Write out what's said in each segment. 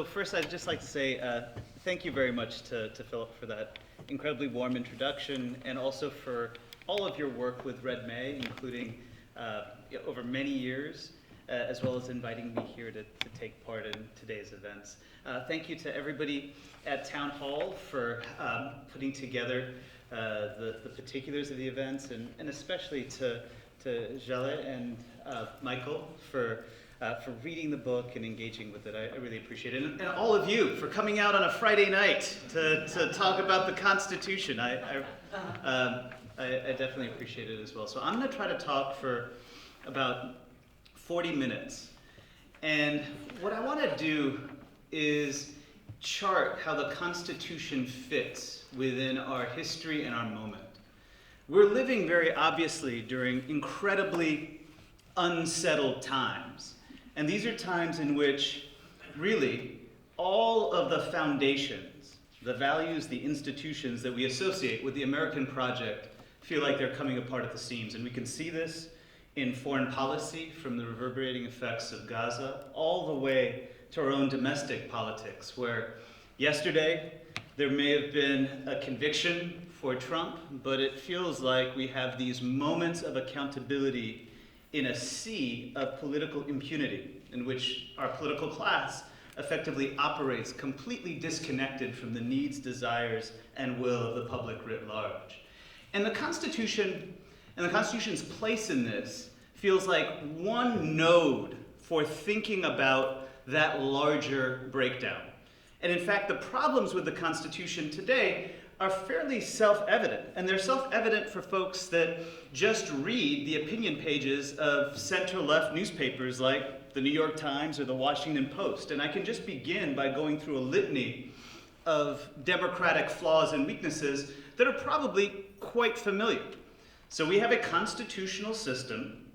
So first, I'd just like to say thank you very much to Philip for that incredibly warm introduction, and also for all of your work with Red May, including over many years, as well as inviting me here to take part in today's events. Thank you to everybody at Town Hall for putting together the particulars of the events, and especially to Jaleh and Michael for reading the book and engaging with it. I really appreciate it. And all of you for coming out on a Friday night to talk about the Constitution. I definitely appreciate it as well. So I'm going to try to talk for about 40 minutes. And what I want to do is chart how the Constitution fits within our history and our moment. We're living very obviously during incredibly unsettled times. And these are times in which, really, all of the foundations, the values, the institutions that we associate with the American project feel like they're coming apart at the seams. And we can see this in foreign policy, from the reverberating effects of Gaza, all the way to our own domestic politics, where yesterday there may have been a conviction for Trump, but it feels like we have these moments of accountability in a sea of political impunity, in which our political class effectively operates completely disconnected from the needs, desires, and will of the public writ large. And the Constitution, and the Constitution's place in this, feels like one node for thinking about that larger breakdown. And in fact, the problems with the Constitution today are fairly self-evident, and they're self-evident for folks that just read the opinion pages of center-left newspapers like the New York Times or the Washington Post. And I can just begin by going through a litany of democratic flaws and weaknesses that are probably quite familiar. So we have a constitutional system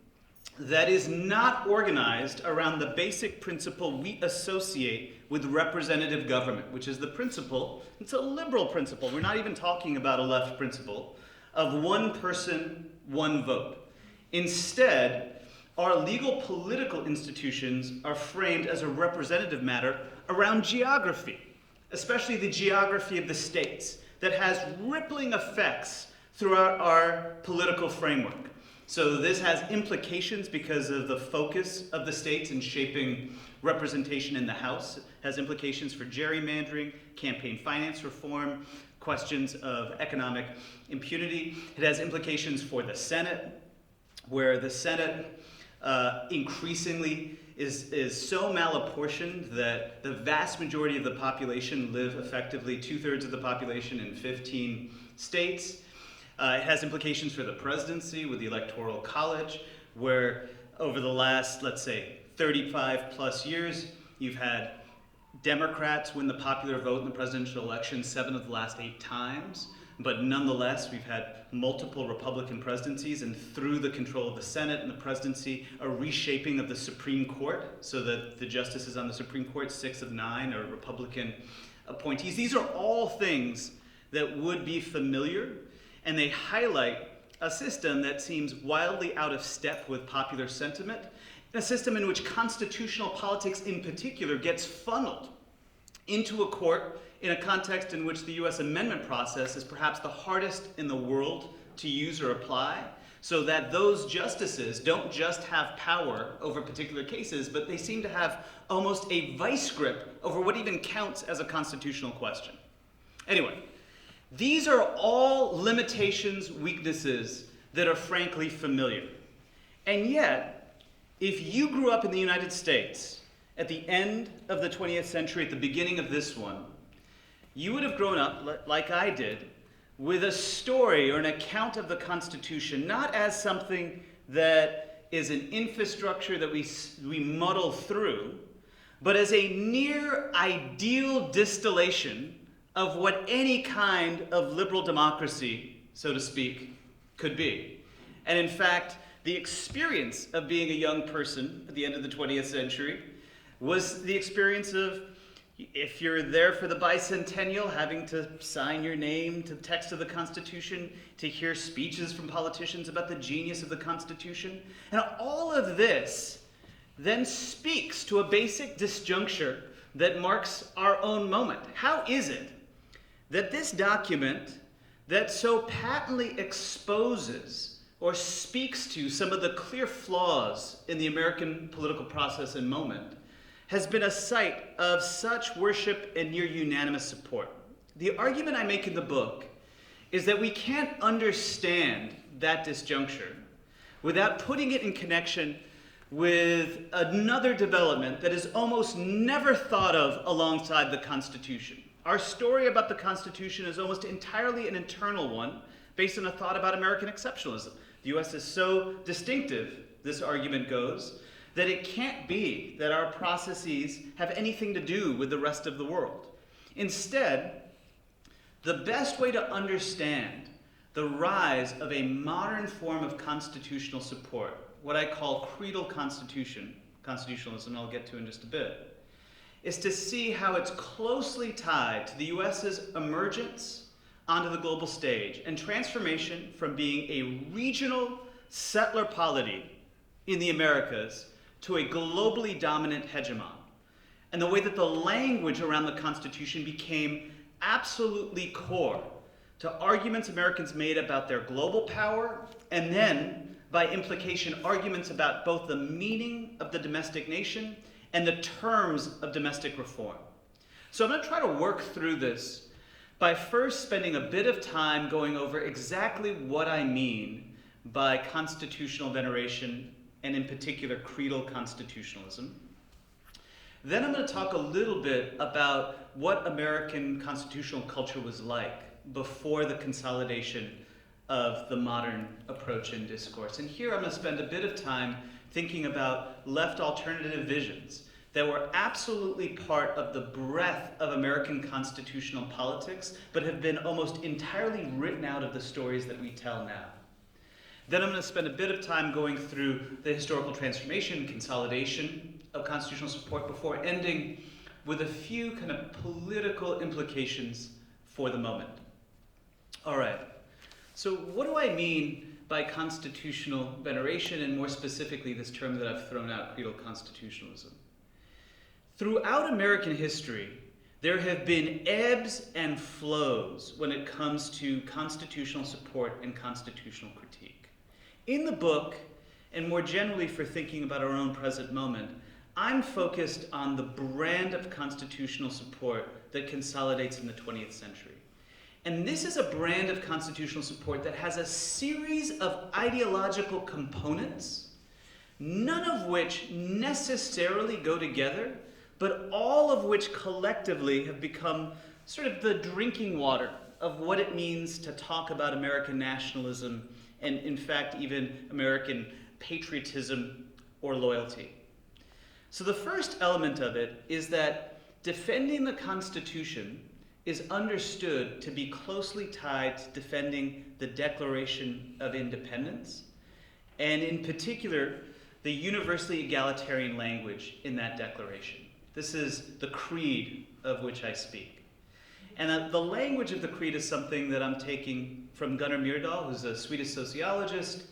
that is not organized around the basic principle we associate with representative government, which is the principle, it's a liberal principle, we're not even talking about a left principle, of one person, one vote. Instead, our legal political institutions are framed as a representative matter around geography, especially the geography of the states, that has rippling effects throughout our political framework. So this has implications because of the focus of the states in shaping representation in the House. It has implications for gerrymandering, campaign finance reform, questions of economic impunity. It has implications for the Senate, where the Senate increasingly is so malapportioned that the vast majority of the population live effectively, 2/3 of the population in 15 states. It has implications for the presidency with the Electoral College, where over the last, let's say, 35 plus years, you've had Democrats win the popular vote in the presidential election 7 of the last 8 times. But nonetheless, we've had multiple Republican presidencies, and through the control of the Senate and the presidency, a reshaping of the Supreme Court, so that the justices on the Supreme Court, 6 of 9, are Republican appointees. These are all things that would be familiar, and they highlight a system that seems wildly out of step with popular sentiment, a system in which constitutional politics in particular gets funneled into a court in a context in which the US amendment process is perhaps the hardest in the world to use or apply, so that those justices don't just have power over particular cases, but they seem to have almost a vice grip over what even counts as a constitutional question. Anyway, these are all limitations, weaknesses that are frankly familiar. And yet, if you grew up in the United States at the end of the 20th century, at the beginning of this one, you would have grown up, like I did, with a story or an account of the Constitution, not as something that is an infrastructure that we muddle through, but as a near ideal distillation of what any kind of liberal democracy, so to speak, could be. And in fact, the experience of being a young person at the end of the 20th century was the experience of, if you're there for the bicentennial, having to sign your name to the text of the Constitution, to hear speeches from politicians about the genius of the Constitution. And all of this then speaks to a basic disjuncture that marks our own moment? How is it that this document that so patently exposes or speaks to some of the clear flaws in the American political process and moment has been a site of such worship and near unanimous support? The argument I make in the book is that we can't understand that disjuncture without putting it in connection with another development that is almost never thought of alongside the Constitution. Our story about the Constitution is almost entirely an internal one, based on a thought about American exceptionalism. The US is so distinctive, this argument goes, that it can't be that our processes have anything to do with the rest of the world. Instead, the best way to understand the rise of a modern form of constitutional support, what I call creedal constitutionalism, and I'll get to in just a bit, is to see how it's closely tied to the US's emergence onto the global stage and transformation from being a regional settler polity in the Americas to a globally dominant hegemon, and the way that the language around the Constitution became absolutely core to arguments Americans made about their global power, and then, by implication, arguments about both the meaning of the domestic nation and the terms of domestic reform. So I'm going to try to work through this by first spending a bit of time going over exactly what I mean by constitutional veneration, and in particular creedal constitutionalism. Then I'm going to talk a little bit about what American constitutional culture was like before the consolidation of the modern approach and discourse. And here I'm going to spend a bit of time thinking about left alternative visions that were absolutely part of the breadth of American constitutional politics, but have been almost entirely written out of the stories that we tell now. Then I'm going to spend a bit of time going through the historical transformation, consolidation of constitutional support before ending with a few kind of political implications for the moment. All right, so what do I mean by constitutional veneration, and more specifically this term that I've thrown out, creedal constitutionalism? Throughout American history, there have been ebbs and flows when it comes to constitutional support and constitutional critique. In the book, and more generally for thinking about our own present moment, I'm focused on the brand of constitutional support that consolidates in the 20th century. And this is a brand of constitutional support that has a series of ideological components, none of which necessarily go together, but all of which collectively have become sort of the drinking water of what it means to talk about American nationalism and, in fact, even American patriotism or loyalty. So the first element of it is that defending the Constitution is understood to be closely tied to defending the Declaration of Independence, and in particular, the universally egalitarian language in that declaration. This is the creed of which I speak. And the language of the creed is something that I'm taking from Gunnar Myrdal, who's a Swedish sociologist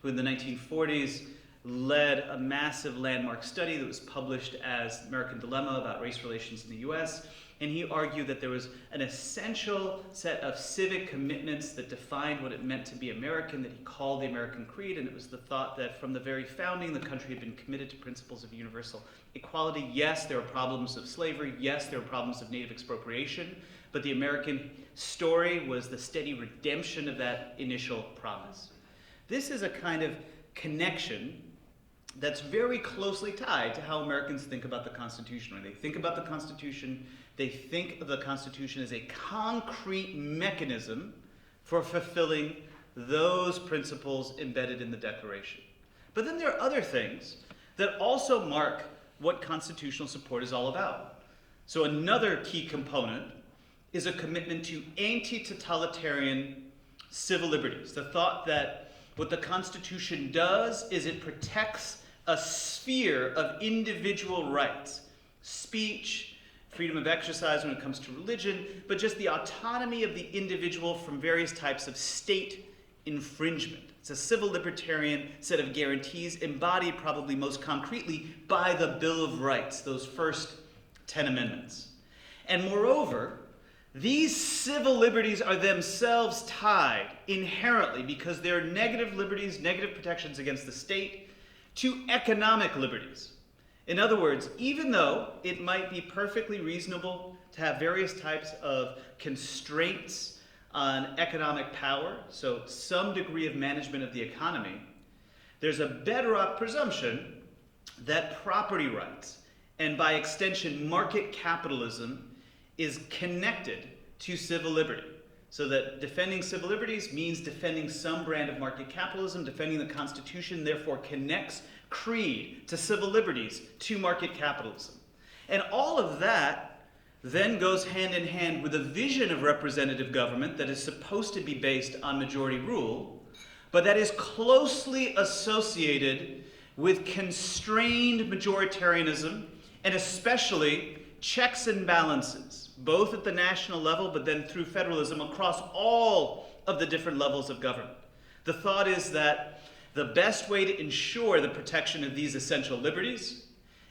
who in the 1940s led a massive landmark study that was published as American Dilemma about race relations in the US. And he argued that there was an essential set of civic commitments that defined what it meant to be American, that he called the American Creed, and it was the thought that from the very founding, the country had been committed to principles of universal equality. Yes, there were problems of slavery. Yes, there were problems of native expropriation, but the American story was the steady redemption of that initial promise. This is a kind of connection that's very closely tied to how Americans think about the Constitution. When they think about the Constitution, they think of the Constitution as a concrete mechanism for fulfilling those principles embedded in the Declaration. But then there are other things that also mark what constitutional support is all about. So another key component is a commitment to anti-totalitarian civil liberties. The thought that what the Constitution does is it protects a sphere of individual rights, speech, freedom of exercise when it comes to religion, but just the autonomy of the individual from various types of state infringement. It's a civil libertarian set of guarantees embodied probably most concretely by the Bill of Rights, those first 10 amendments. And moreover, these civil liberties are themselves tied inherently, because they're negative liberties, negative protections against the state, to economic liberties. In other words, even though it might be perfectly reasonable to have various types of constraints on economic power, so some degree of management of the economy, there's a bedrock presumption that property rights, and by extension market capitalism, is connected to civil liberty. So that defending civil liberties means defending some brand of market capitalism. Defending the Constitution therefore connects creed to civil liberties to market capitalism. And all of that then goes hand in hand with a vision of representative government that is supposed to be based on majority rule, but that is closely associated with constrained majoritarianism, and especially checks and balances, both at the national level but then through federalism across all of the different levels of government. The thought is that the best way to ensure the protection of these essential liberties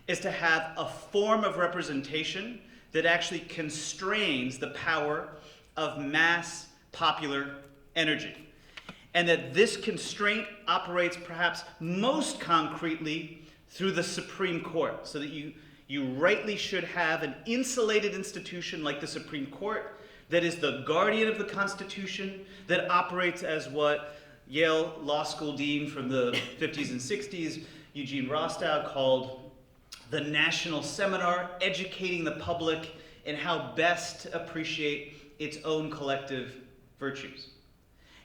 is to have a form of representation that actually constrains the power of mass popular energy. And that this constraint operates perhaps most concretely through the Supreme Court, so that you rightly should have an insulated institution like the Supreme Court that is the guardian of the Constitution, that operates as what Yale Law School dean from the 50s and 60s, Eugene Rostow, called the national seminar, educating the public in how best to appreciate its own collective virtues.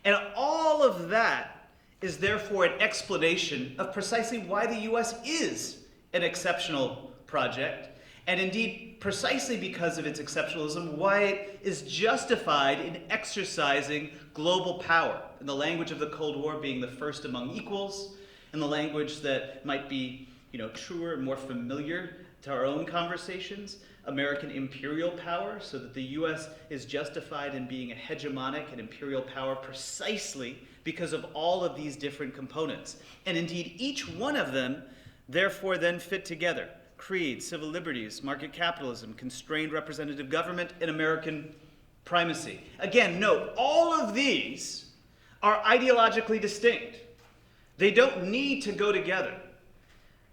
And all of that is therefore an explanation of precisely why the US is an exceptional project, and indeed precisely because of its exceptionalism, why it is justified in exercising global power, in the language of the Cold War being the first among equals, in the language that might be truer and more familiar to our own conversations, American imperial power, so that the US is justified in being a hegemonic and imperial power precisely because of all of these different components. And indeed, each one of them therefore then fit together. Creed, civil liberties, market capitalism, constrained representative government, and American primacy. Again, note, all of these are ideologically distinct. They don't need to go together.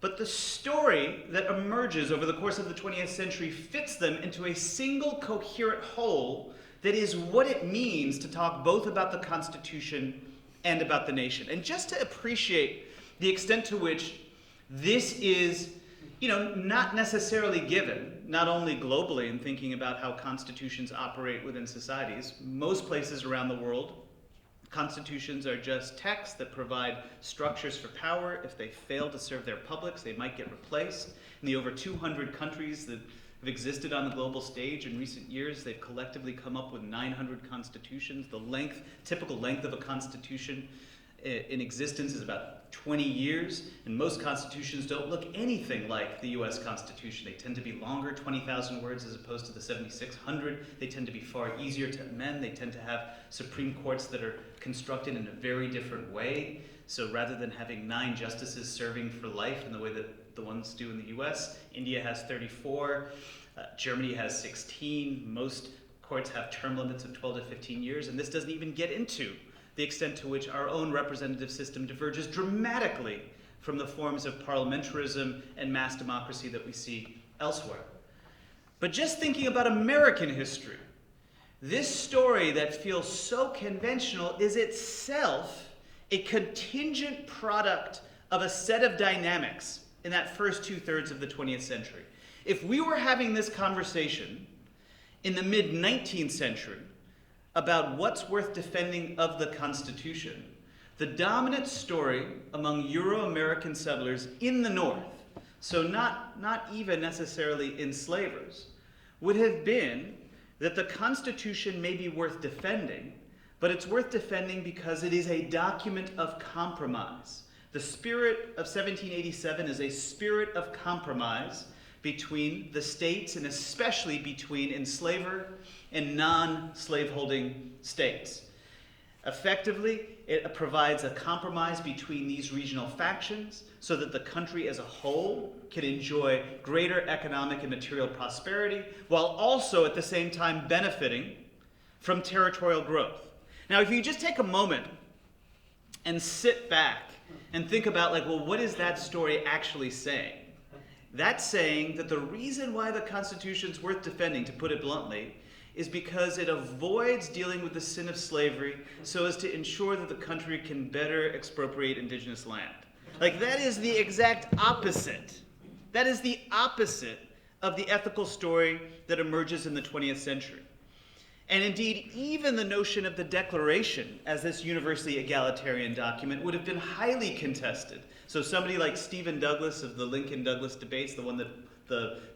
But the story that emerges over the course of the 20th century fits them into a single coherent whole that is what it means to talk both about the Constitution and about the nation. And just to appreciate the extent to which this is not necessarily given, not only globally in thinking about how constitutions operate within societies. Most places around the world, constitutions are just texts that provide structures for power. If they fail to serve their publics, they might get replaced. In the over 200 countries that have existed on the global stage in recent years, they've collectively come up with 900 constitutions. The typical length of a constitution in existence is about 20 years, and most constitutions don't look anything like the US Constitution. They tend to be longer, 20,000 words as opposed to the 7,600. They tend to be far easier to amend. They tend to have Supreme Courts that are constructed in a very different way. So rather than having 9 justices serving for life in the way that the ones do in the US, India has 34, Germany has 16. Most courts have term limits of 12 to 15 years, and this doesn't even get into the extent to which our own representative system diverges dramatically from the forms of parliamentarism and mass democracy that we see elsewhere. But just thinking about American history, this story that feels so conventional is itself a contingent product of a set of dynamics in that first 2/3 of the 20th century. If we were having this conversation in the mid-19th century, about what's worth defending of the Constitution, the dominant story among Euro-American settlers in the North, so not even necessarily enslavers, would have been that the Constitution may be worth defending, but it's worth defending because it is a document of compromise. The spirit of 1787 is a spirit of compromise between the states, and especially between enslaver and non-slaveholding states. Effectively, it provides a compromise between these regional factions so that the country as a whole can enjoy greater economic and material prosperity while also at the same time benefiting from territorial growth. Now, if you just take a moment and sit back and think about, like, well, what is that story actually saying? That's saying that the reason why the Constitution's worth defending, to put it bluntly, is because it avoids dealing with the sin of slavery so as to ensure that the country can better expropriate indigenous land. Like, that is the exact opposite. That is the opposite of the ethical story that emerges in the 20th century. And indeed, even the notion of the Declaration as this universally egalitarian document would have been highly contested. So somebody like Stephen Douglas of the Lincoln-Douglas debates, the one that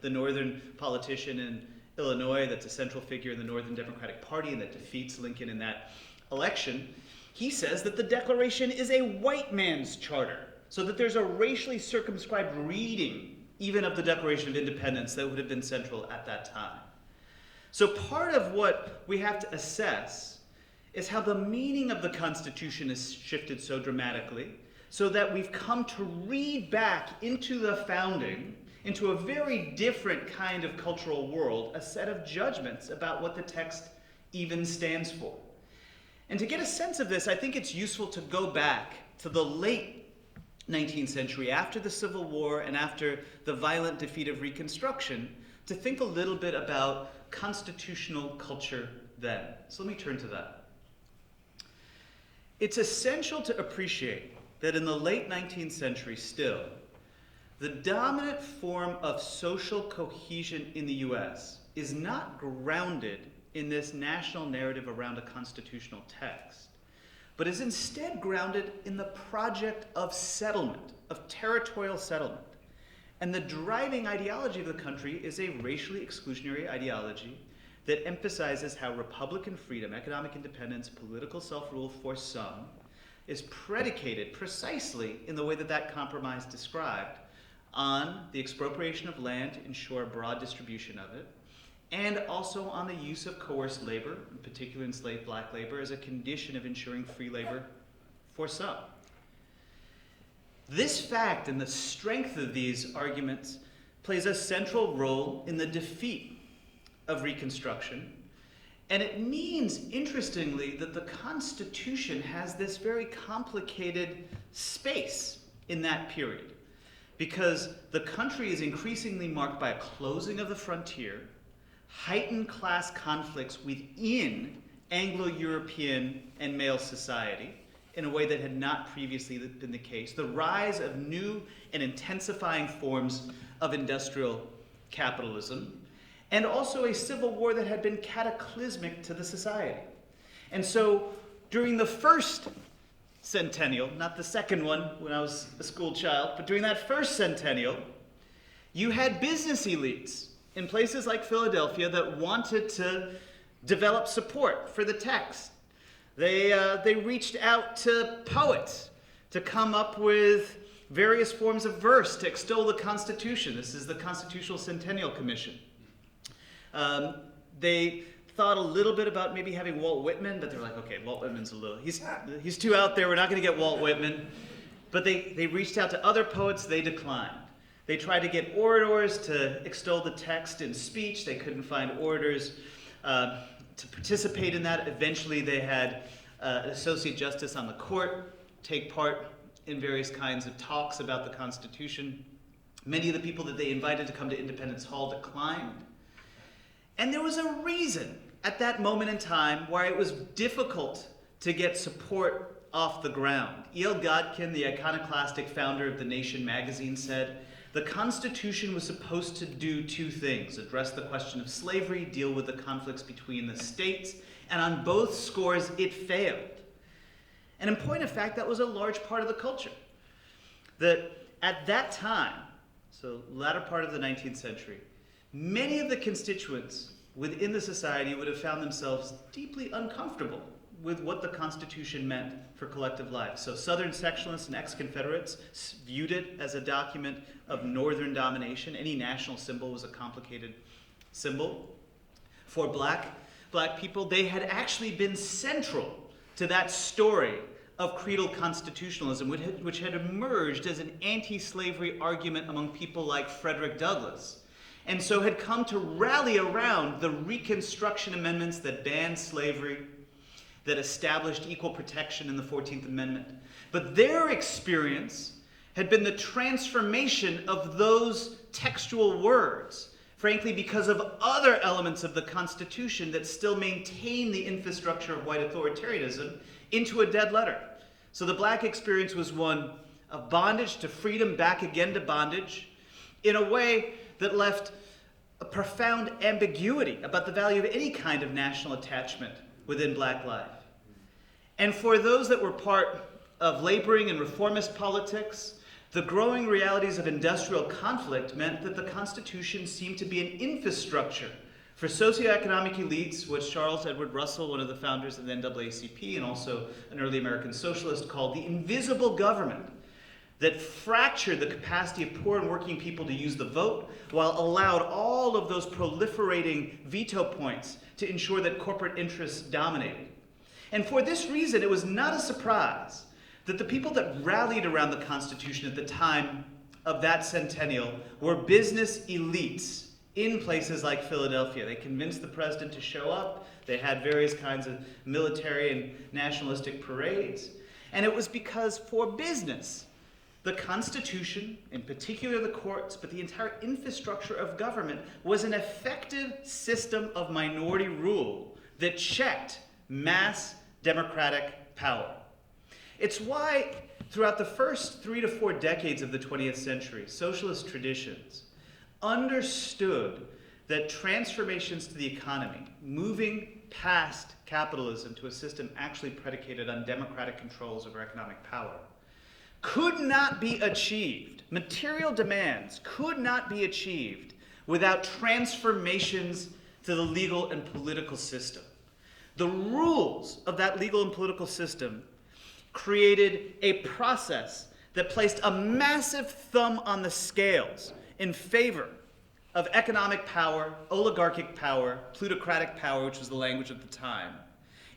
the northern politician in Illinois that's a central figure in the Northern Democratic Party and that defeats Lincoln in that election, he says that the Declaration is a white man's charter, so that there's a racially circumscribed reading even of the Declaration of Independence that would have been central at that time. So part of what we have to assess is how the meaning of the Constitution has shifted so dramatically, so that we've come to read back into the founding, into a very different kind of cultural world, a set of judgments about what the text even stands for. And to get a sense of this, I think it's useful to go back to the late 19th century, after the Civil War and after the violent defeat of Reconstruction, to think a little bit about constitutional culture then. So let me turn to that. It's essential to appreciate that in the late 19th century still, the dominant form of social cohesion in the US is not grounded in this national narrative around a constitutional text, but is instead grounded in the project of settlement, of territorial settlement. And the driving ideology of the country is a racially exclusionary ideology that emphasizes how Republican freedom, economic independence, political self-rule for some is predicated precisely in the way that that compromise described on the expropriation of land to ensure a broad distribution of it, and also on the use of coerced labor, in particular enslaved black labor, as a condition of ensuring free labor for some. This fact and the strength of these arguments plays a central role in the defeat of Reconstruction, and it means, interestingly, that the Constitution has this very complicated space in that period, because the country is increasingly marked by a closing of the frontier, heightened class conflicts within Anglo-European and male society in a way that had not previously been the case, the rise of new and intensifying forms of industrial capitalism, and also a civil war that had been cataclysmic to the society. And so during the first centennial, not the second one when I was a school child, but during that first centennial, you had business elites in places like Philadelphia that wanted to develop support for the text. They reached out to poets to come up with various forms of verse to extol the Constitution. This is the Constitutional Centennial Commission. They thought a little bit about maybe having Walt Whitman, but they're like, okay, Walt Whitman's he's too out there, we're not going to get Walt Whitman. But they reached out to other poets, they declined. They tried to get orators to extol the text in speech, they couldn't find orators to participate in that. Eventually they had an associate justice on the court take part in various kinds of talks about the Constitution. Many of the people that they invited to come to Independence Hall declined. And there was a reason at that moment in time why it was difficult to get support off the ground. E.L. Godkin, the iconoclastic founder of The Nation magazine, said, the Constitution was supposed to do two things: address the question of slavery, deal with the conflicts between the states, and on both scores it failed. And in point of fact, that was a large part of the culture. That at that time, so latter part of the 19th century, many of the constituents within the society would have found themselves deeply uncomfortable with what the Constitution meant for collective life. So Southern sectionalists and ex-Confederates viewed it as a document of Northern domination. Any national symbol was a complicated symbol. For black people, they had actually been central to that story of creedal constitutionalism, which had emerged as an anti-slavery argument among people like Frederick Douglass, and so had come to rally around the Reconstruction Amendments that banned slavery, that established equal protection in the 14th Amendment. But their experience had been the transformation of those textual words, frankly, because of other elements of the Constitution that still maintain the infrastructure of white authoritarianism, into a dead letter. So the black experience was one of bondage to freedom, back again to bondage, in a way that left a profound ambiguity about the value of any kind of national attachment within black life. And for those that were part of laboring and reformist politics, the growing realities of industrial conflict meant that the Constitution seemed to be an infrastructure for socioeconomic elites, which Charles Edward Russell, one of the founders of the NAACP and also an early American socialist, called the invisible government, that fractured the capacity of poor and working people to use the vote, while allowed all of those proliferating veto points to ensure that corporate interests dominated. And for this reason, it was not a surprise that the people that rallied around the Constitution at the time of that centennial were business elites in places like Philadelphia. They convinced the president to show up. They had various kinds of military and nationalistic parades. And it was because for business, the Constitution, in particular the courts, but the entire infrastructure of government, was an effective system of minority rule that checked mass democratic power. It's why throughout the first 3 to 4 decades of the 20th century, socialist traditions understood that transformations to the economy, moving past capitalism to a system actually predicated on democratic controls over economic power, could not be achieved. Material demands could not be achieved without transformations to the legal and political system. The rules of that legal and political system created a process that placed a massive thumb on the scales in favor of economic power, oligarchic power, plutocratic power, which was the language of the time,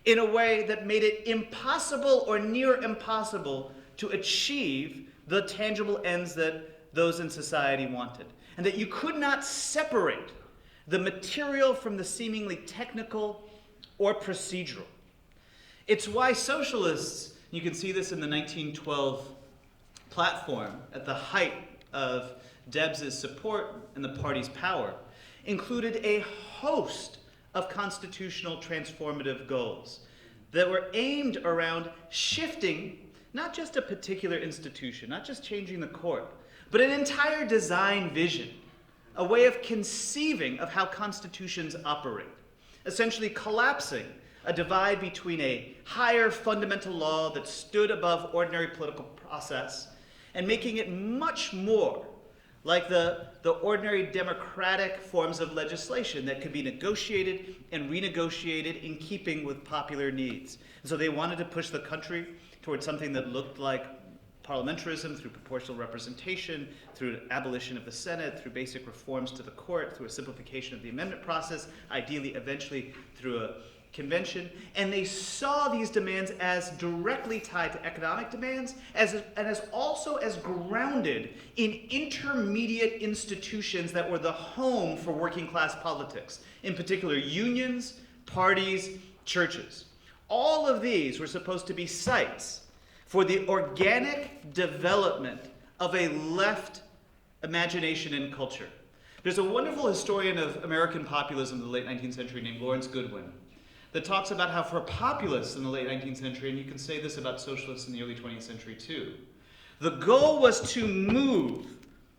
in a way that made it impossible or near impossible to achieve the tangible ends that those in society wanted. And that you could not separate the material from the seemingly technical or procedural. It's why socialists, you can see this in the 1912 platform, at the height of Debs's support and the party's power, included a host of constitutional transformative goals that were aimed around shifting not just a particular institution, not just changing the court, but an entire design vision, a way of conceiving of how constitutions operate, essentially collapsing a divide between a higher fundamental law that stood above ordinary political process and making it much more like the ordinary democratic forms of legislation that could be negotiated and renegotiated in keeping with popular needs. And so they wanted to push the country towards something that looked like parliamentarism through proportional representation, through abolition of the Senate, through basic reforms to the court, through a simplification of the amendment process, ideally eventually through a convention. And they saw these demands as directly tied to economic demands and as also as grounded in intermediate institutions that were the home for working class politics, in particular unions, parties, churches. All of these were supposed to be sites for the organic development of a left imagination and culture. There's a wonderful historian of American populism in the late 19th century named Lawrence Goodwin that talks about how for populists in the late 19th century, and you can say this about socialists in the early 20th century too, the goal was to move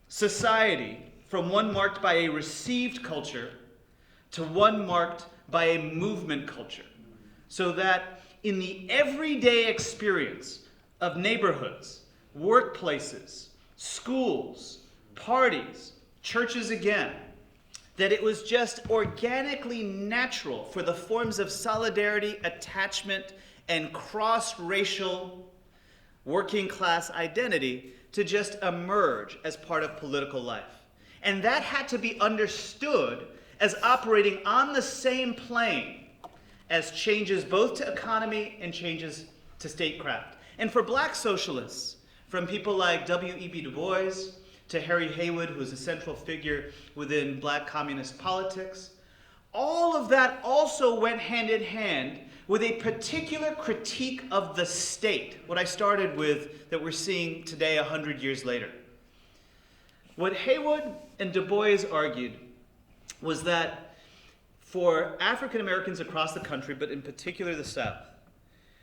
society from one marked by a received culture to one marked by a movement culture, so that in the everyday experience of neighborhoods, workplaces, schools, parties, churches again, that it was just organically natural for the forms of solidarity, attachment, and cross-racial working class identity to just emerge as part of political life. And that had to be understood as operating on the same plane as changes both to economy and changes to statecraft. And for black socialists, from people like W.E.B. Du Bois to Harry Haywood, who is a central figure within black communist politics, all of that also went hand in hand with a particular critique of the state, what I started with that we're seeing today 100 years later. What Haywood and Du Bois argued was that for African Americans across the country, but in particular the South,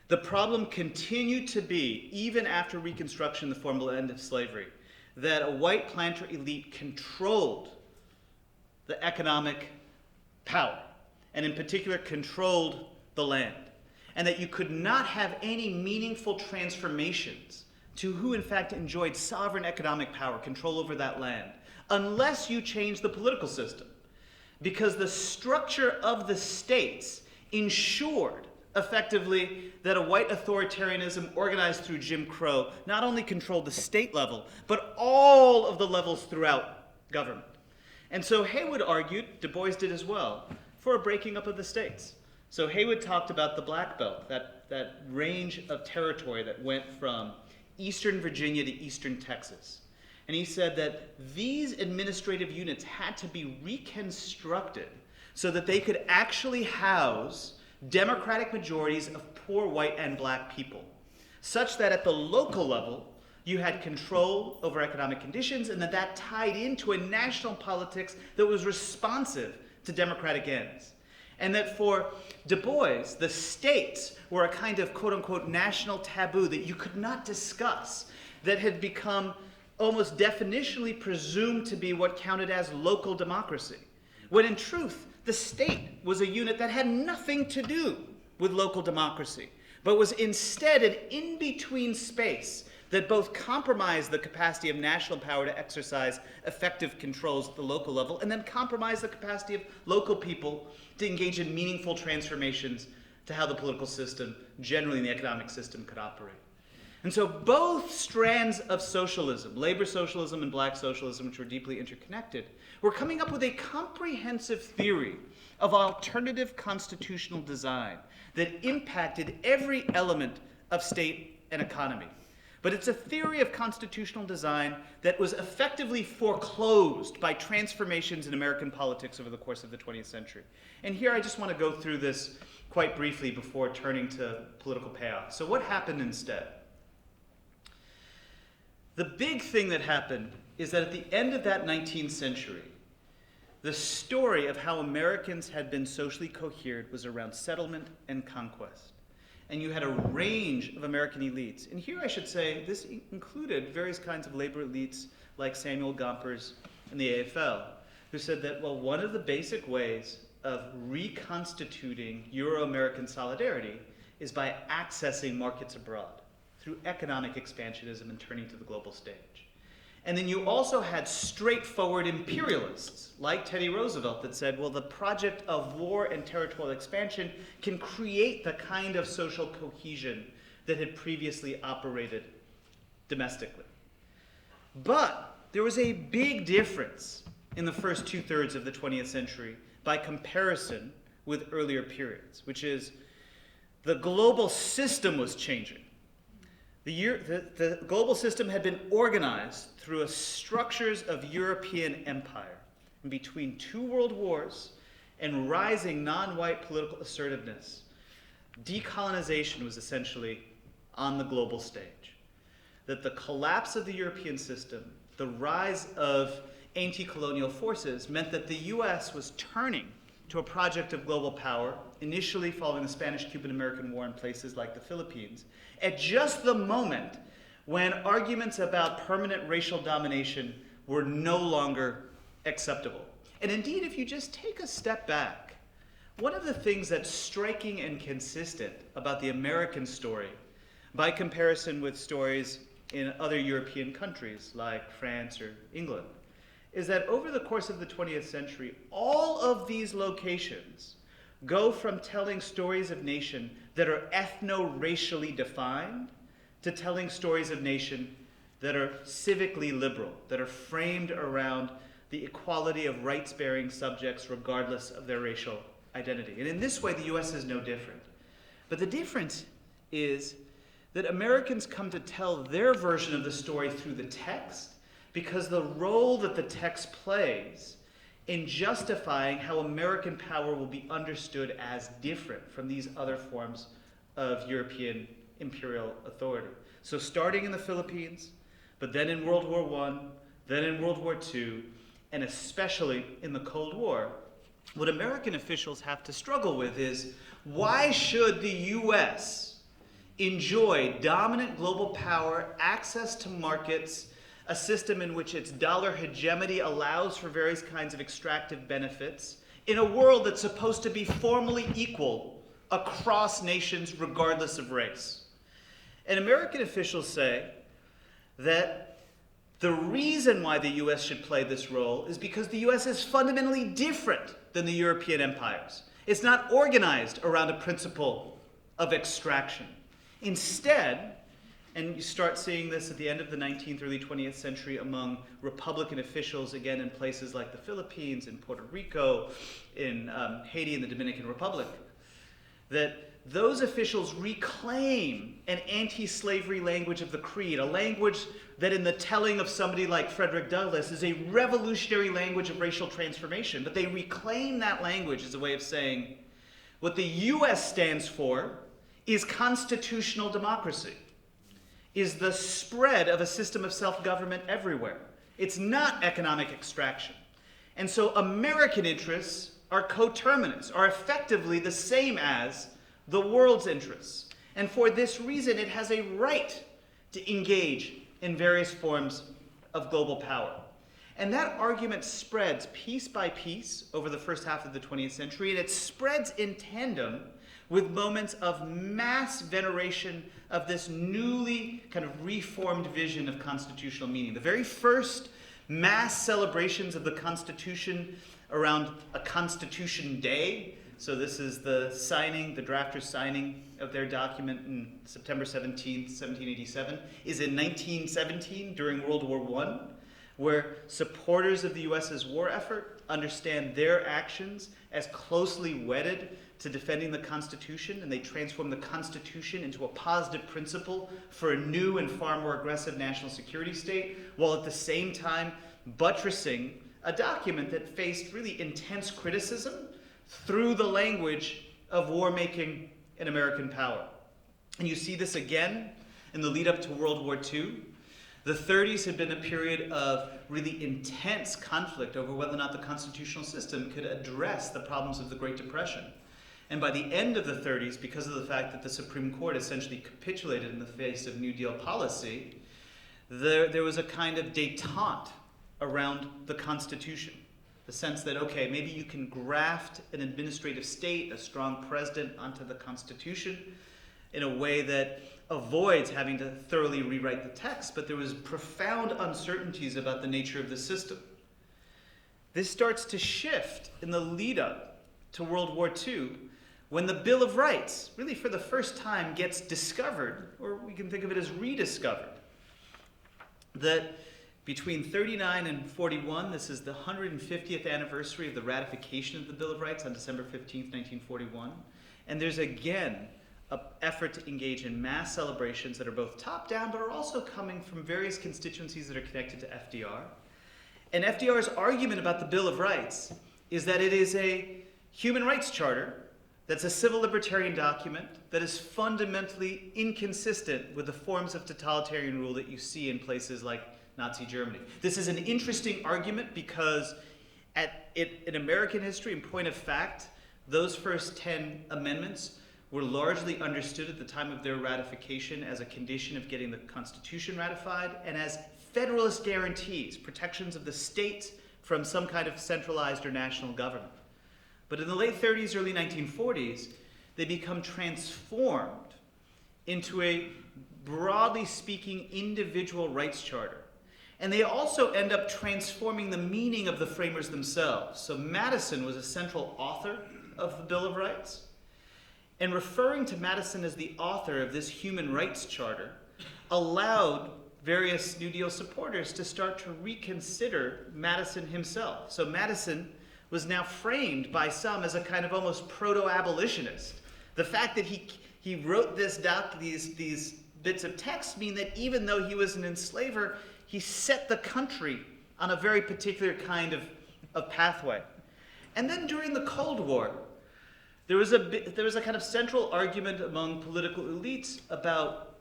the problem continued to be, even after Reconstruction, the formal end of slavery, that a white planter elite controlled the economic power, and in particular controlled the land, and that you could not have any meaningful transformations to who in fact enjoyed sovereign economic power, control over that land, unless you change the political system. Because the structure of the states ensured effectively that a white authoritarianism organized through Jim Crow not only controlled the state level, but all of the levels throughout government. And so Haywood argued, Du Bois did as well, for a breaking up of the states. So Haywood talked about the Black Belt, that range of territory that went from eastern Virginia to eastern Texas. And he said that these administrative units had to be reconstructed so that they could actually house democratic majorities of poor white and black people, such that at the local level, you had control over economic conditions, and that tied into a national politics that was responsive to democratic ends. And that for Du Bois, the states were a kind of quote-unquote national taboo that you could not discuss, that had become almost definitionally presumed to be what counted as local democracy, when in truth, the state was a unit that had nothing to do with local democracy, but was instead an in-between space that both compromised the capacity of national power to exercise effective controls at the local level, and then compromised the capacity of local people to engage in meaningful transformations to how the political system, generally the economic system, could operate. And so both strands of socialism, labor socialism and black socialism, which were deeply interconnected, were coming up with a comprehensive theory of alternative constitutional design that impacted every element of state and economy. But it's a theory of constitutional design that was effectively foreclosed by transformations in American politics over the course of the 20th century. And here I just want to go through this quite briefly before turning to political payoff. So what happened instead? The big thing that happened is that at the end of that 19th century, the story of how Americans had been socially cohered was around settlement and conquest. And you had a range of American elites. And here I should say this included various kinds of labor elites like Samuel Gompers and the AFL, who said that, well, one of the basic ways of reconstituting Euro-American solidarity is by accessing markets abroad through economic expansionism and turning to the global stage. And then you also had straightforward imperialists like Teddy Roosevelt that said, well, the project of war and territorial expansion can create the kind of social cohesion that had previously operated domestically. But there was a big difference in the first two-thirds of the 20th century by comparison with earlier periods, which is the global system was changing. The global system had been organized through structures of European empire. And between two world wars and rising non-white political assertiveness, decolonization was essentially on the global stage. That the collapse of the European system, the rise of anti-colonial forces, meant that the US was turning to a project of global power, initially following the Spanish-Cuban-American War in places like the Philippines, at just the moment when arguments about permanent racial domination were no longer acceptable. And indeed, if you just take a step back, one of the things that's striking and consistent about the American story, by comparison with stories in other European countries like France or England, is that over the course of the 20th century, all of these locations go from telling stories of nation that are ethno-racially defined to telling stories of nation that are civically liberal, that are framed around the equality of rights-bearing subjects regardless of their racial identity. And in this way, the US is no different. But the difference is that Americans come to tell their version of the story through the text because the role that the text plays in justifying how American power will be understood as different from these other forms of European imperial authority. So starting in the Philippines, but then in World War I, then in World War II, and especially in the Cold War, what American officials have to struggle with is, why should the US enjoy dominant global power, access to markets, a system in which its dollar hegemony allows for various kinds of extractive benefits, in a world that's supposed to be formally equal across nations regardless of race? And American officials say that the reason why the US should play this role is because the US is fundamentally different than the European empires. It's not organized around a principle of extraction. Instead, and you start seeing this at the end of the 19th, early 20th century among Republican officials, again in places like the Philippines, in Puerto Rico, in Haiti, and the Dominican Republic, that those officials reclaim an anti-slavery language of the creed, a language that in the telling of somebody like Frederick Douglass is a revolutionary language of racial transformation. But they reclaim that language as a way of saying what the US stands for is constitutional democracy, is the spread of a system of self-government everywhere. It's not economic extraction. And so American interests are coterminous, are effectively the same as the world's interests. And for this reason, it has a right to engage in various forms of global power. And that argument spreads piece by piece over the first half of the 20th century, and it spreads in tandem with moments of mass veneration of this newly kind of reformed vision of constitutional meaning. The very first mass celebrations of the Constitution around a Constitution Day. So this is the signing, the drafters' signing of their document on September 17th, 1787, is in 1917 during World War I, where supporters of the US's war effort understand their actions as closely wedded to defending the Constitution, and they transform the Constitution into a positive principle for a new and far more aggressive national security state, while at the same time buttressing a document that faced really intense criticism through the language of war-making and American power. And you see this again in the lead up to World War II. The 30s had been a period of really intense conflict over whether or not the constitutional system could address the problems of the Great Depression. And by the end of the 30s, because of the fact that the Supreme Court essentially capitulated in the face of New Deal policy, there was a kind of détente around the Constitution. The sense that, okay, maybe you can graft an administrative state, a strong president, onto the Constitution in a way that avoids having to thoroughly rewrite the text, but there was profound uncertainties about the nature of the system. This starts to shift in the lead up to World War II, when the Bill of Rights, really for the first time, gets discovered, or we can think of it as rediscovered. That between 39 and 41, this is the 150th anniversary of the ratification of the Bill of Rights on December 15th, 1941. And there's again an effort to engage in mass celebrations that are both top-down, but are also coming from various constituencies that are connected to FDR. And FDR's argument about the Bill of Rights is that it is a human rights charter that's a civil libertarian document that is fundamentally inconsistent with the forms of totalitarian rule that you see in places like Nazi Germany. This is an interesting argument because in American history, in point of fact, those first 10 amendments were largely understood at the time of their ratification as a condition of getting the Constitution ratified and as federalist guarantees, protections of the state from some kind of centralized or national government. But in the late 30s, early 1940s, they become transformed into a, broadly speaking, individual rights charter. And they also end up transforming the meaning of the framers themselves. So Madison was a central author of the Bill of Rights. And referring to Madison as the author of this human rights charter allowed various New Deal supporters to start to reconsider Madison himself. So Madison was now framed by some as a kind of almost proto-abolitionist. The fact that he wrote these bits of text mean that even though he was an enslaver, he set the country on a very particular kind of pathway. And then during the Cold War, there was a kind of central argument among political elites about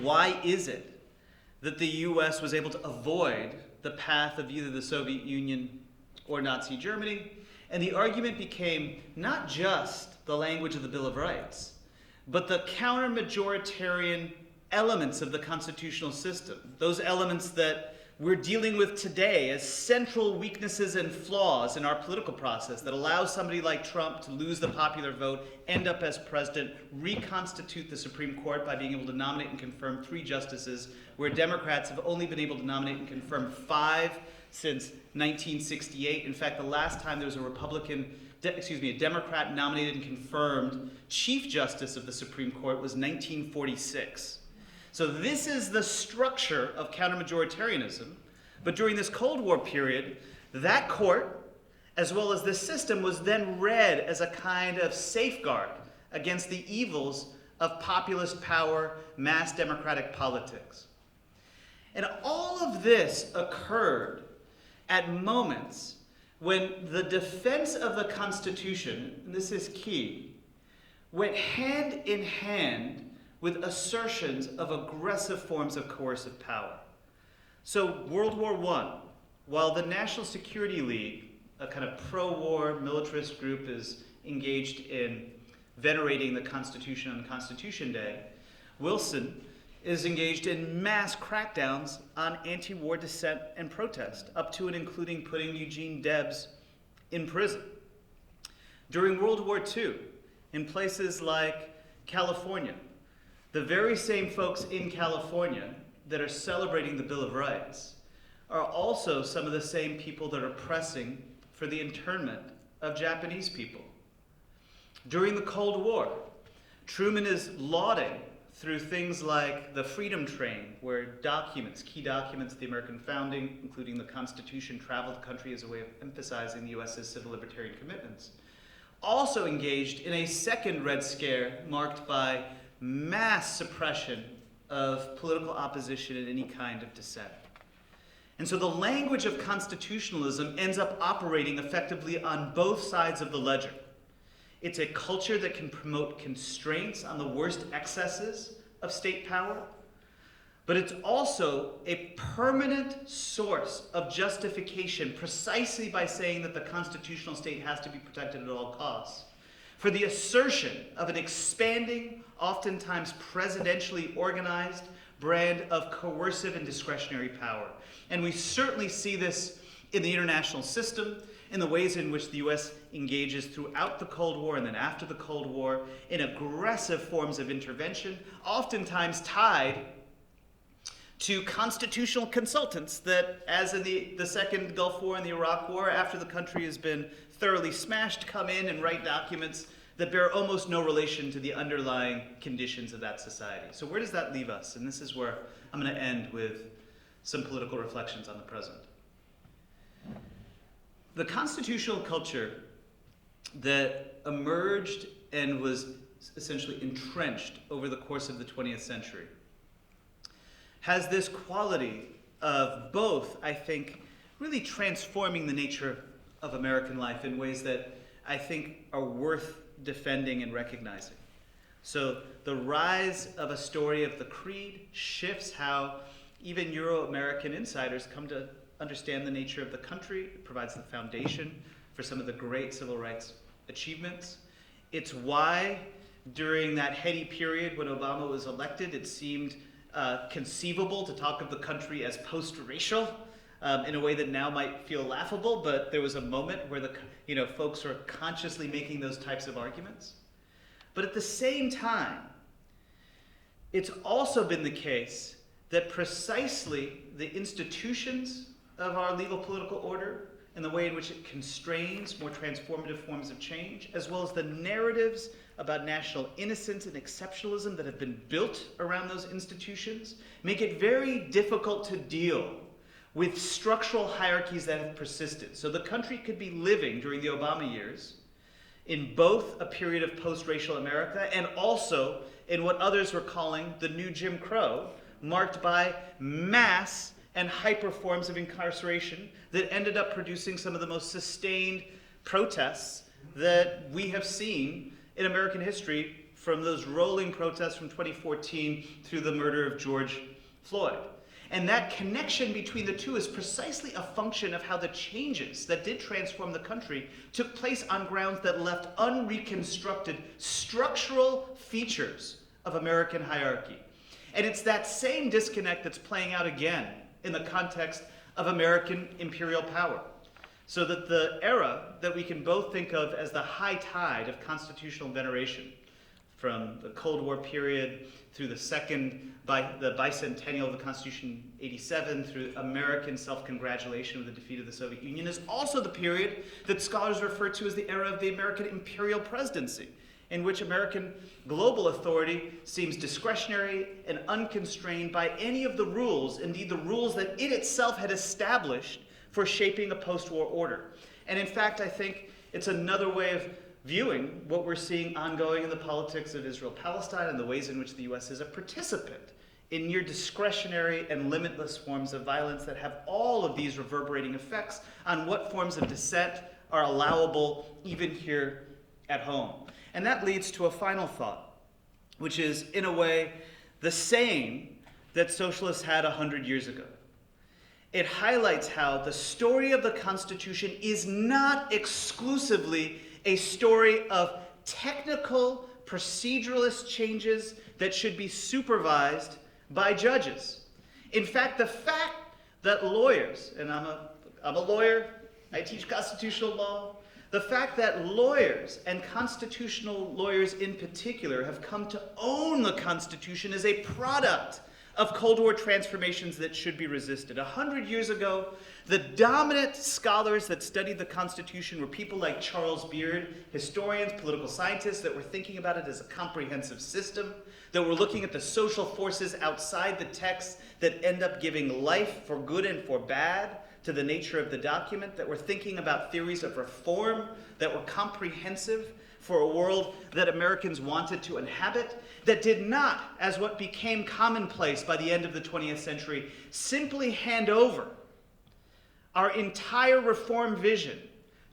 why is it that the US was able to avoid the path of either the Soviet Union or Nazi Germany. And the argument became not just the language of the Bill of Rights, but the counter-majoritarian elements of the constitutional system, those elements that we're dealing with today as central weaknesses and flaws in our political process that allow somebody like Trump to lose the popular vote, end up as president, reconstitute the Supreme Court by being able to nominate and confirm 3 justices, where Democrats have only been able to nominate and confirm 5 since 1968. In fact, the last time there was a Democrat nominated and confirmed Chief Justice of the Supreme Court was 1946. So this is the structure of counter-majoritarianism. But during this Cold War period, that court, as well as this system, was then read as a kind of safeguard against the evils of populist power, mass democratic politics. And all of this occurred at moments when the defense of the Constitution, and this is key, went hand in hand with assertions of aggressive forms of coercive power. So World War I, while the National Security League, a kind of pro-war militarist group, is engaged in venerating the Constitution on Constitution Day, Wilson is engaged in mass crackdowns on anti-war dissent and protest, up to and including putting Eugene Debs in prison. During World War II, in places like California, the very same folks in California that are celebrating the Bill of Rights are also some of the same people that are pressing for the internment of Japanese people. During the Cold War, Truman is lauding through things like the Freedom Train, where key documents of the American founding, including the Constitution, traveled the country as a way of emphasizing the US's civil libertarian commitments. Also engaged in a second Red Scare marked by mass suppression of political opposition and any kind of dissent. And so the language of constitutionalism ends up operating effectively on both sides of the ledger. It's a culture that can promote constraints on the worst excesses of state power, but it's also a permanent source of justification precisely by saying that the constitutional state has to be protected at all costs, for the assertion of an expanding, oftentimes presidentially organized brand of coercive and discretionary power. And we certainly see this in the international system, in the ways in which the US engages throughout the Cold War and then after the Cold War in aggressive forms of intervention, oftentimes tied to constitutional consultants that, as in the Second Gulf War and the Iraq War, after the country has been thoroughly smashed, come in and write documents that bear almost no relation to the underlying conditions of that society. So where does that leave us? And this is where I'm going to end with some political reflections on the present. The constitutional culture that emerged and was essentially entrenched over the course of the 20th century has this quality of both, I think, really transforming the nature of American life in ways that I think are worth defending and recognizing. So the rise of a story of the creed shifts how even Euro-American insiders come to understand the nature of the country. It provides the foundation for some of the great civil rights achievements. It's why during that heady period when Obama was elected, it seemed conceivable to talk of the country as post-racial in a way that now might feel laughable, but there was a moment where folks were consciously making those types of arguments. But at the same time, it's also been the case that precisely the institutions of our legal political order and the way in which it constrains more transformative forms of change, as well as the narratives about national innocence and exceptionalism that have been built around those institutions, make it very difficult to deal with structural hierarchies that have persisted. So the country could be living during the Obama years in both a period of post-racial America and also in what others were calling the new Jim Crow, marked by mass and hyper forms of incarceration that ended up producing some of the most sustained protests that we have seen in American history, from those rolling protests from 2014 through the murder of George Floyd. And that connection between the two is precisely a function of how the changes that did transform the country took place on grounds that left unreconstructed structural features of American hierarchy. And it's that same disconnect that's playing out again in the context of American imperial power. So that the era that we can both think of as the high tide of constitutional veneration, from the Cold War period through the bicentennial of the Constitution, 87, through American self-congratulation with the defeat of the Soviet Union, is also the period that scholars refer to as the era of the American imperial presidency, in which American global authority seems discretionary and unconstrained by any of the rules, indeed the rules that it itself had established for shaping a post-war order. And in fact, I think it's another way of viewing what we're seeing ongoing in the politics of Israel-Palestine and the ways in which the U.S. is a participant in near discretionary and limitless forms of violence that have all of these reverberating effects on what forms of dissent are allowable even here at home. And that leads to a final thought, which is, in a way, the same that socialists had 100 years ago. It highlights how the story of the Constitution is not exclusively a story of technical proceduralist changes that should be supervised by judges. In fact, the fact that lawyers, and I'm a lawyer, I teach constitutional law, the fact that lawyers and constitutional lawyers in particular have come to own the Constitution is a product of Cold War transformations that should be resisted. 100 years ago, the dominant scholars that studied the Constitution were people like Charles Beard, historians, political scientists that were thinking about it as a comprehensive system, that were looking at the social forces outside the text that end up giving life for good and for bad to the nature of the document, that were thinking about theories of reform that were comprehensive for a world that Americans wanted to inhabit, that did not, as what became commonplace by the end of the 20th century, simply hand over our entire reform vision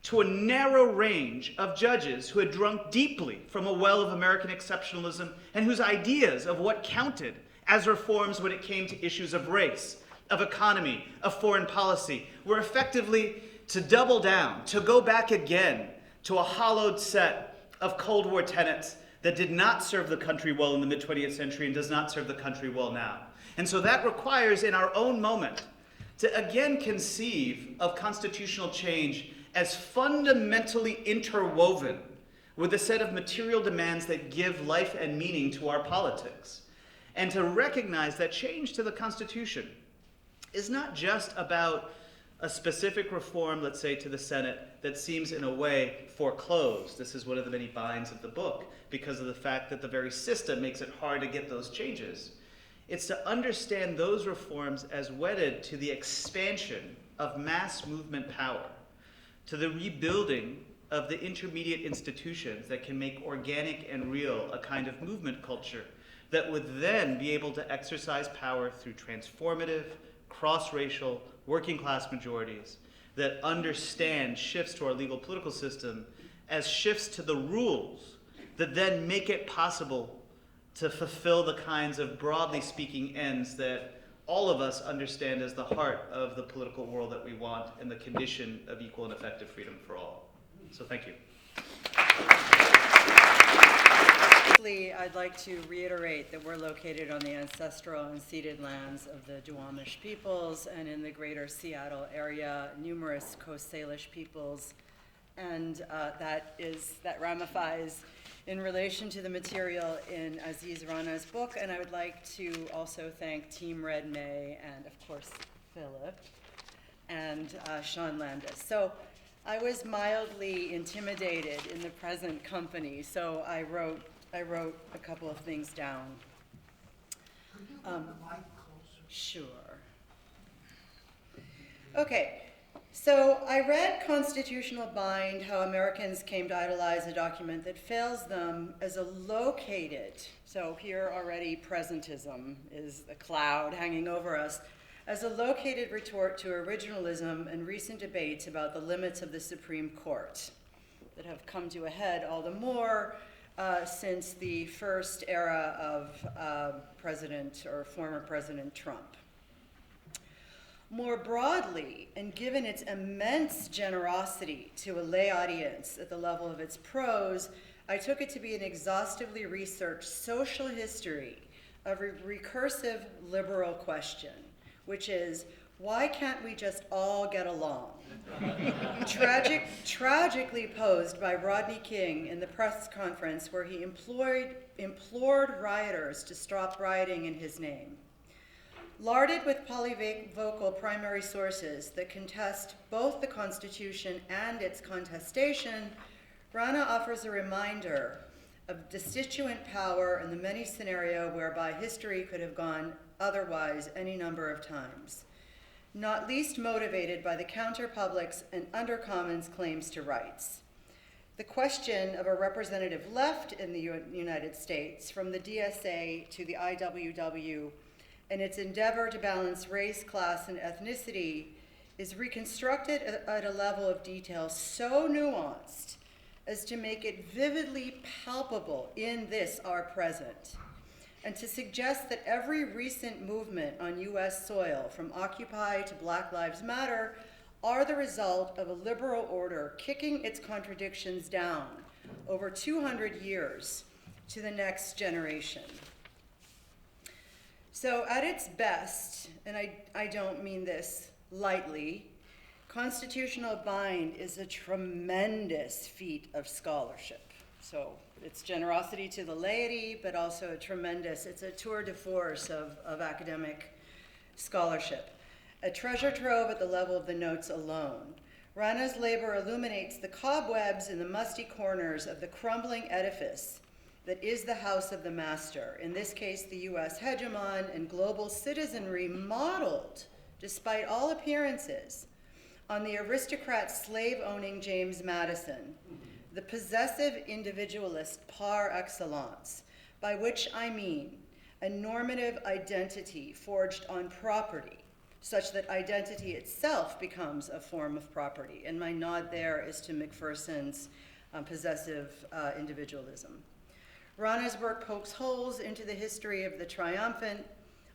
to a narrow range of judges who had drunk deeply from a well of American exceptionalism and whose ideas of what counted as reforms when it came to issues of race, of economy, of foreign policy, were effectively to double down, to go back again to a hollowed set of Cold War tenets that did not serve the country well in the mid-20th century and does not serve the country well now. And so that requires, in our own moment, to again conceive of constitutional change as fundamentally interwoven with a set of material demands that give life and meaning to our politics. And to recognize that change to the Constitution is not just about a specific reform, let's say, to the Senate that seems in a way foreclosed. This is one of the many binds of the book because of the fact that the very system makes it hard to get those changes. It's to understand those reforms as wedded to the expansion of mass movement power, to the rebuilding of the intermediate institutions that can make organic and real a kind of movement culture that would then be able to exercise power through transformative, cross-racial, working-class majorities that understand shifts to our legal political system as shifts to the rules that then make it possible to fulfill the kinds of broadly speaking ends that all of us understand as the heart of the political world that we want and the condition of equal and effective freedom for all. So thank you. I'd like to reiterate that we're located on the ancestral and ceded lands of the Duwamish peoples, and in the greater Seattle area, numerous Coast Salish peoples, and that ramifies in relation to the material in Aziz Rana's book. And I would like to also thank Team Red May and, of course, Philip and Sean Landis. So I was mildly intimidated in the present company, so I wrote a couple of things down. Could you put the mic closer? Sure. Okay, so I read Constitutional Bind, How Americans Came to Idolize, a document that fails them as a located, so here already presentism is a cloud hanging over us, as a located retort to originalism and recent debates about the limits of the Supreme Court that have come to a head all the more since the first era of President or former President Trump. More broadly, and given its immense generosity to a lay audience at the level of its prose, I took it to be an exhaustively researched social history of a recursive liberal question, which is, why can't we just all get along? Tragically posed by Rodney King in the press conference where he implored rioters to stop rioting in his name. Larded with polyvocal primary sources that contest both the Constitution and its contestation, Rana offers a reminder of destituent power and the many scenario whereby history could have gone otherwise any number of times, not least motivated by the counterpublic's and undercommons' claims to rights. The question of a representative left in the United States, from the DSA to the IWW, and its endeavor to balance race, class, and ethnicity, is reconstructed at a level of detail so nuanced as to make it vividly palpable in this, our present, and to suggest that every recent movement on US soil, from Occupy to Black Lives Matter, are the result of a liberal order kicking its contradictions down over 200 years to the next generation. So at its best, and I don't mean this lightly, Constitutional Bind is a tremendous feat of scholarship. So it's generosity to the laity, but also it's a tour de force of academic scholarship. A treasure trove at the level of the notes alone. Rana's labor illuminates the cobwebs in the musty corners of the crumbling edifice that is the house of the master, in this case the US hegemon and global citizenry modeled, despite all appearances, on the aristocrat slave-owning James Madison, the possessive individualist par excellence, by which I mean a normative identity forged on property, such that identity itself becomes a form of property. And my nod there is to McPherson's possessive individualism. Rana's work pokes holes into the history of the triumphant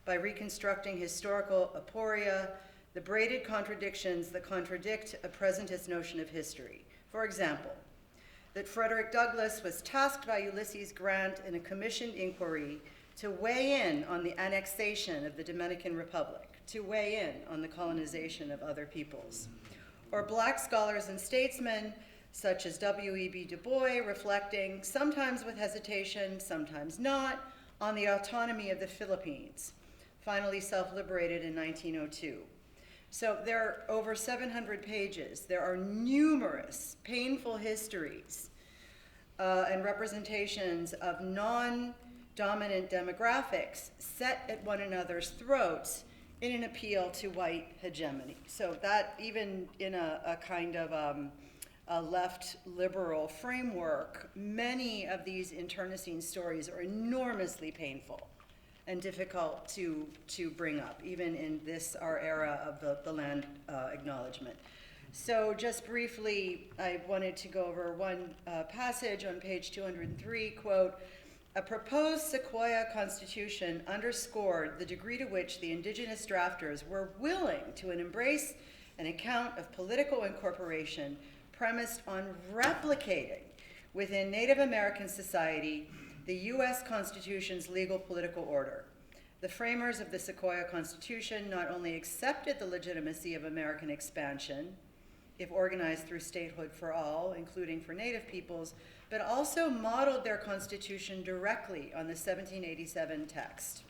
by reconstructing historical aporia, the braided contradictions that contradict a presentist notion of history. For example, that Frederick Douglass was tasked by Ulysses Grant in a commissioned inquiry to weigh in on the annexation of the Dominican Republic, to weigh in on the colonization of other peoples. Or Black scholars and statesmen such as W.E.B. Du Bois reflecting, sometimes with hesitation, sometimes not, on the autonomy of the Philippines, finally self-liberated in 1902. So there are over 700 pages. There are numerous painful histories and representations of non-dominant demographics set at one another's throats in an appeal to white hegemony. So that, even in a kind of a left liberal framework, many of these internecine stories are enormously painful and difficult to bring up, even in this, our era of the land acknowledgement. So just briefly, I wanted to go over one passage on page 203, quote, "A proposed Sequoia Constitution underscored the degree to which the indigenous drafters were willing to embrace an account of political incorporation premised on replicating within Native American society the U.S. Constitution's legal political order. The framers of the Sequoia Constitution not only accepted the legitimacy of American expansion, if organized through statehood for all, including for Native peoples, but also modeled their Constitution directly on the 1787 text."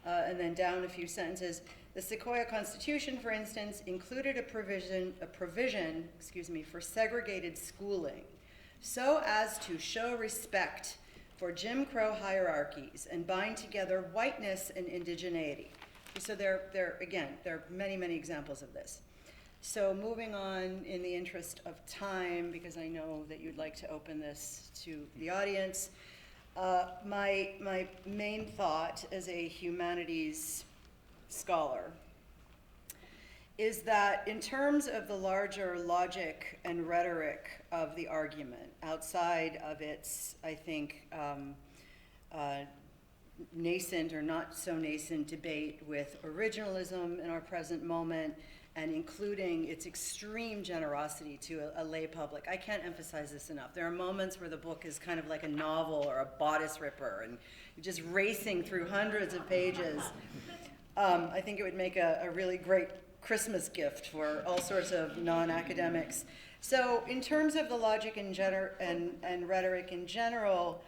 And then down a few sentences. The Sequoia Constitution, for instance, included a provision for segregated schooling, so as to show respect for Jim Crow hierarchies and bind together whiteness and indigeneity. So there are many, many examples of this. So moving on in the interest of time, because I know that you'd like to open this to the audience, my main thought as a humanities scholar is that in terms of the larger logic and rhetoric of the argument, outside of its, I think, nascent or not so nascent debate with originalism in our present moment, and including its extreme generosity to a lay public. I can't emphasize this enough. There are moments where the book is kind of like a novel or a bodice ripper, and you're just racing through hundreds of pages. I think it would make a really great Christmas gift for all sorts of non-academics. So in terms of the logic and rhetoric in general,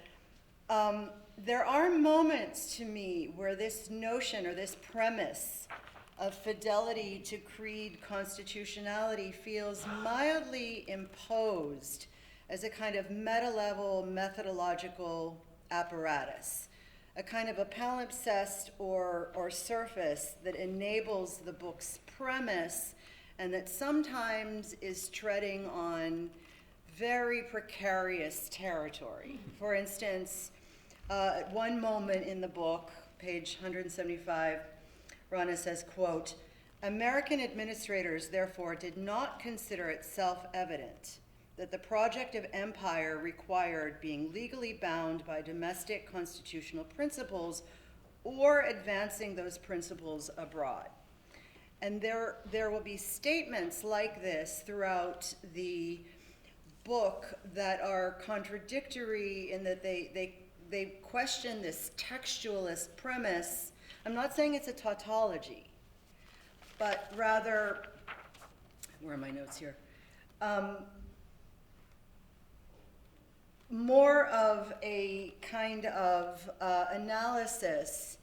there are moments to me where this notion or this premise of fidelity to creed constitutionality feels mildly imposed as a kind of meta-level methodological apparatus, a kind of a palimpsest or surface that enables the book's premise and that sometimes is treading on very precarious territory. For instance, at one moment in the book, page 175, Rana says, quote, "American administrators, therefore, did not consider it self-evident that the project of empire required being legally bound by domestic constitutional principles or advancing those principles abroad." And there will be statements like this throughout the book that are contradictory in that they question this textualist premise. I'm not saying it's a tautology, but rather, where are my notes here? More of a kind of analysis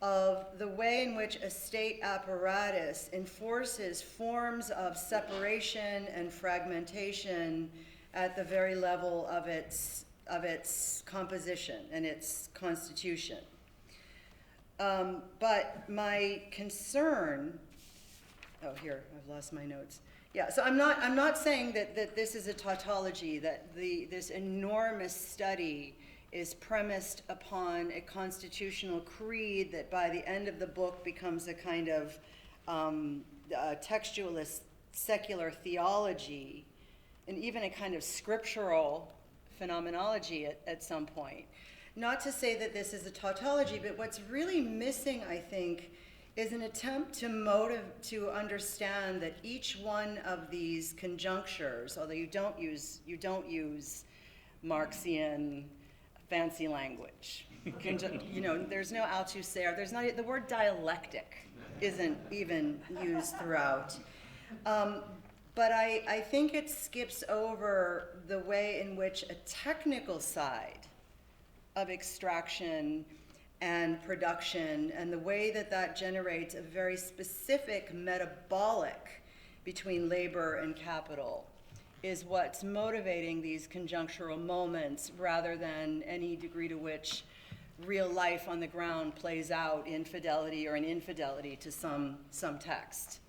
of the way in which a state apparatus enforces forms of separation and fragmentation at the very level of its composition and its constitution. But my concern, here, I've lost my notes. Yeah, so I'm not saying that this is a tautology, that this enormous study is premised upon a constitutional creed that by the end of the book becomes a kind of textualist secular theology and even a kind of scriptural phenomenology at some point. Not to say that this is a tautology, but what's really missing, I think, is an attempt to understand that each one of these conjunctures, although you don't use Marxian fancy language. There's no Althusser. There's not the word dialectic isn't even used throughout. But I think it skips over the way in which a technical side of extraction and production and the way that generates a very specific metabolic between labor and capital is what's motivating these conjunctural moments rather than any degree to which real life on the ground plays out in fidelity or in infidelity to some text.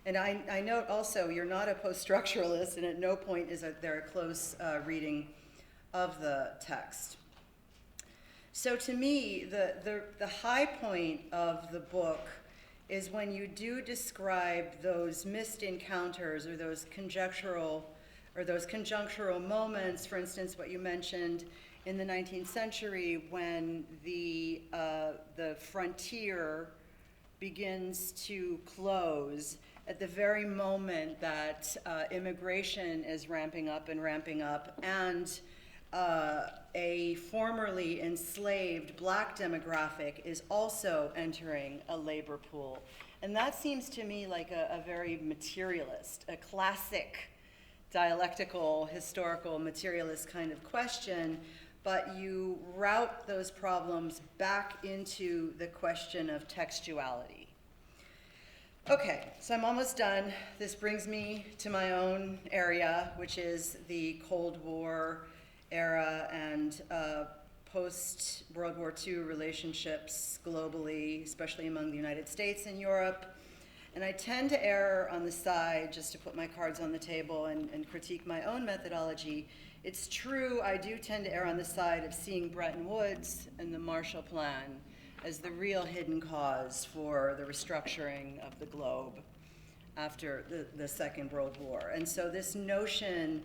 And I note also, you're not a post-structuralist, and at no point is there a close reading of the text. So to me, the high point of the book is when you do describe those missed encounters or those conjunctural moments, for instance, what you mentioned in the 19th century when the frontier begins to close at the very moment that immigration is ramping up, and a formerly enslaved black demographic is also entering a labor pool. And that seems to me like a very materialist, a classic dialectical, historical, materialist kind of question, but you route those problems back into the question of textuality. Okay, so I'm almost done. This brings me to my own area, which is the Cold War era and post-World War II relationships globally, especially among the United States and Europe. And I tend to err on the side, just to put my cards on the table and critique my own methodology. It's true, I do tend to err on the side of seeing Bretton Woods and the Marshall Plan as the real hidden cause for the restructuring of the globe after the Second World War. And so this notion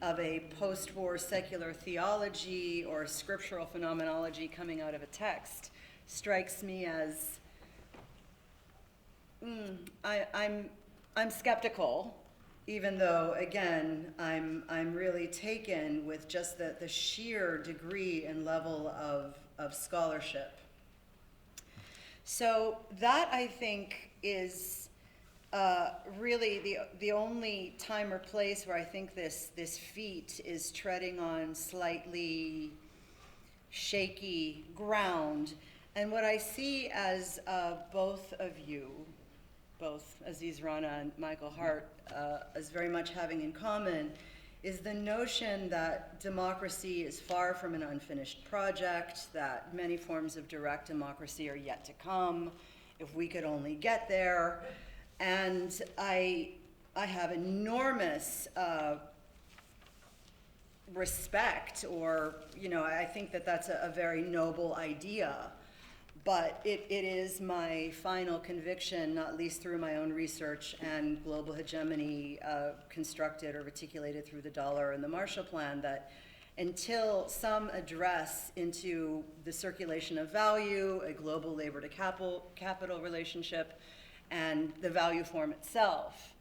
of a post-war secular theology or scriptural phenomenology coming out of a text strikes me as, I'm skeptical, even though, again, I'm really taken with just the sheer degree and level of scholarship. So that, I think, is really the only time or place where I think this feat is treading on slightly shaky ground. And what I see as both of you, both Aziz Rana and Michael Hardt, as very much having in common, is the notion that democracy is far from an unfinished project, that many forms of direct democracy are yet to come, if we could only get there. And I have enormous respect, or, I think that that's a very noble idea. But it is my final conviction, not least through my own research and global hegemony constructed or articulated through the dollar and the Marshall Plan, that until some address into the circulation of value, a global labor to capital relationship, and the value form itself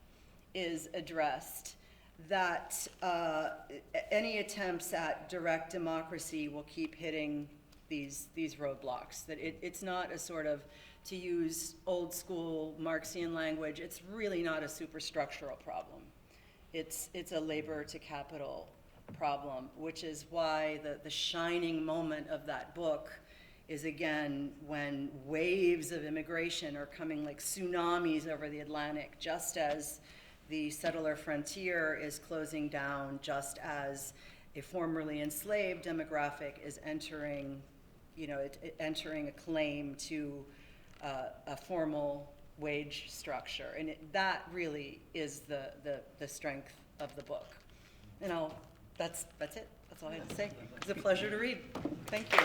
is addressed, that any attempts at direct democracy will keep hitting these roadblocks. That it's not a sort of, to use old school Marxian language, it's really not a superstructural problem. It's a labor to capital problem, which is why the shining moment of that book is, again, when waves of immigration are coming like tsunamis over the Atlantic, just as the settler frontier is closing down, just as a formerly enslaved demographic is entering, entering a claim to a formal wage structure. And that really is the strength of the book. And that's it. That's all I have to say. It's a pleasure to read. Thank you.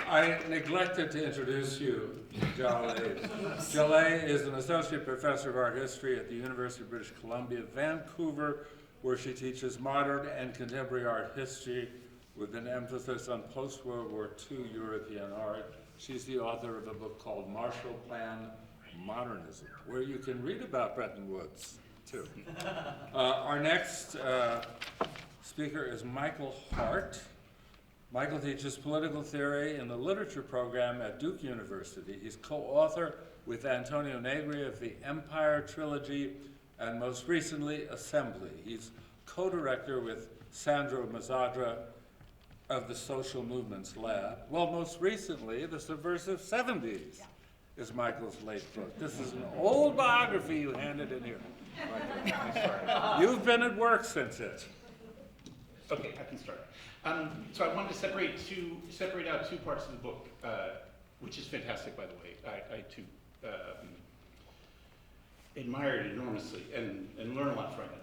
I neglected to introduce you, Jaleh. Jaleh is an associate professor of art history at the University of British Columbia, Vancouver, where she teaches modern and contemporary art history with an emphasis on post-World War II European art. She's the author of a book called Marshall Plan Modernism, where you can read about Bretton Woods, too. Our next speaker is Michael Hardt. Michael teaches political theory in the literature program at Duke University. He's co-author with Antonio Negri of the Empire Trilogy and most recently Assembly. He's co-director with Sandro Mazzadra of the Social Movements Lab. Well, most recently, The Subversive 70s is Michael's late book. This is an old biography you handed in here. Michael, I'm sorry. You've been at work since it. Okay, I can start. So I wanted to separate out two parts of the book, which is fantastic, by the way. I too admire it enormously and learn a lot from it.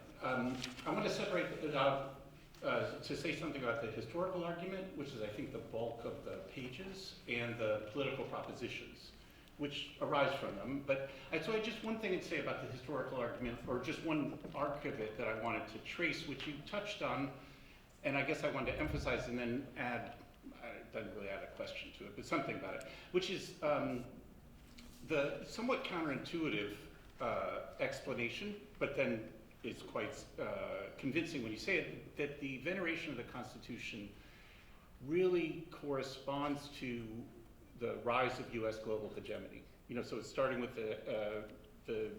I want to separate it out to say something about the historical argument, which is, I think, the bulk of the pages, and the political propositions, which arise from them. But so I just one thing to say about the historical argument, or just one arc of it that I wanted to trace, which you touched on. And I guess I wanted to emphasize and then add, it doesn't really add a question to it, but something about it, which is the somewhat counterintuitive explanation, but then it's quite convincing when you say it, that the veneration of the Constitution really corresponds to the rise of U.S. global hegemony. So it's starting with the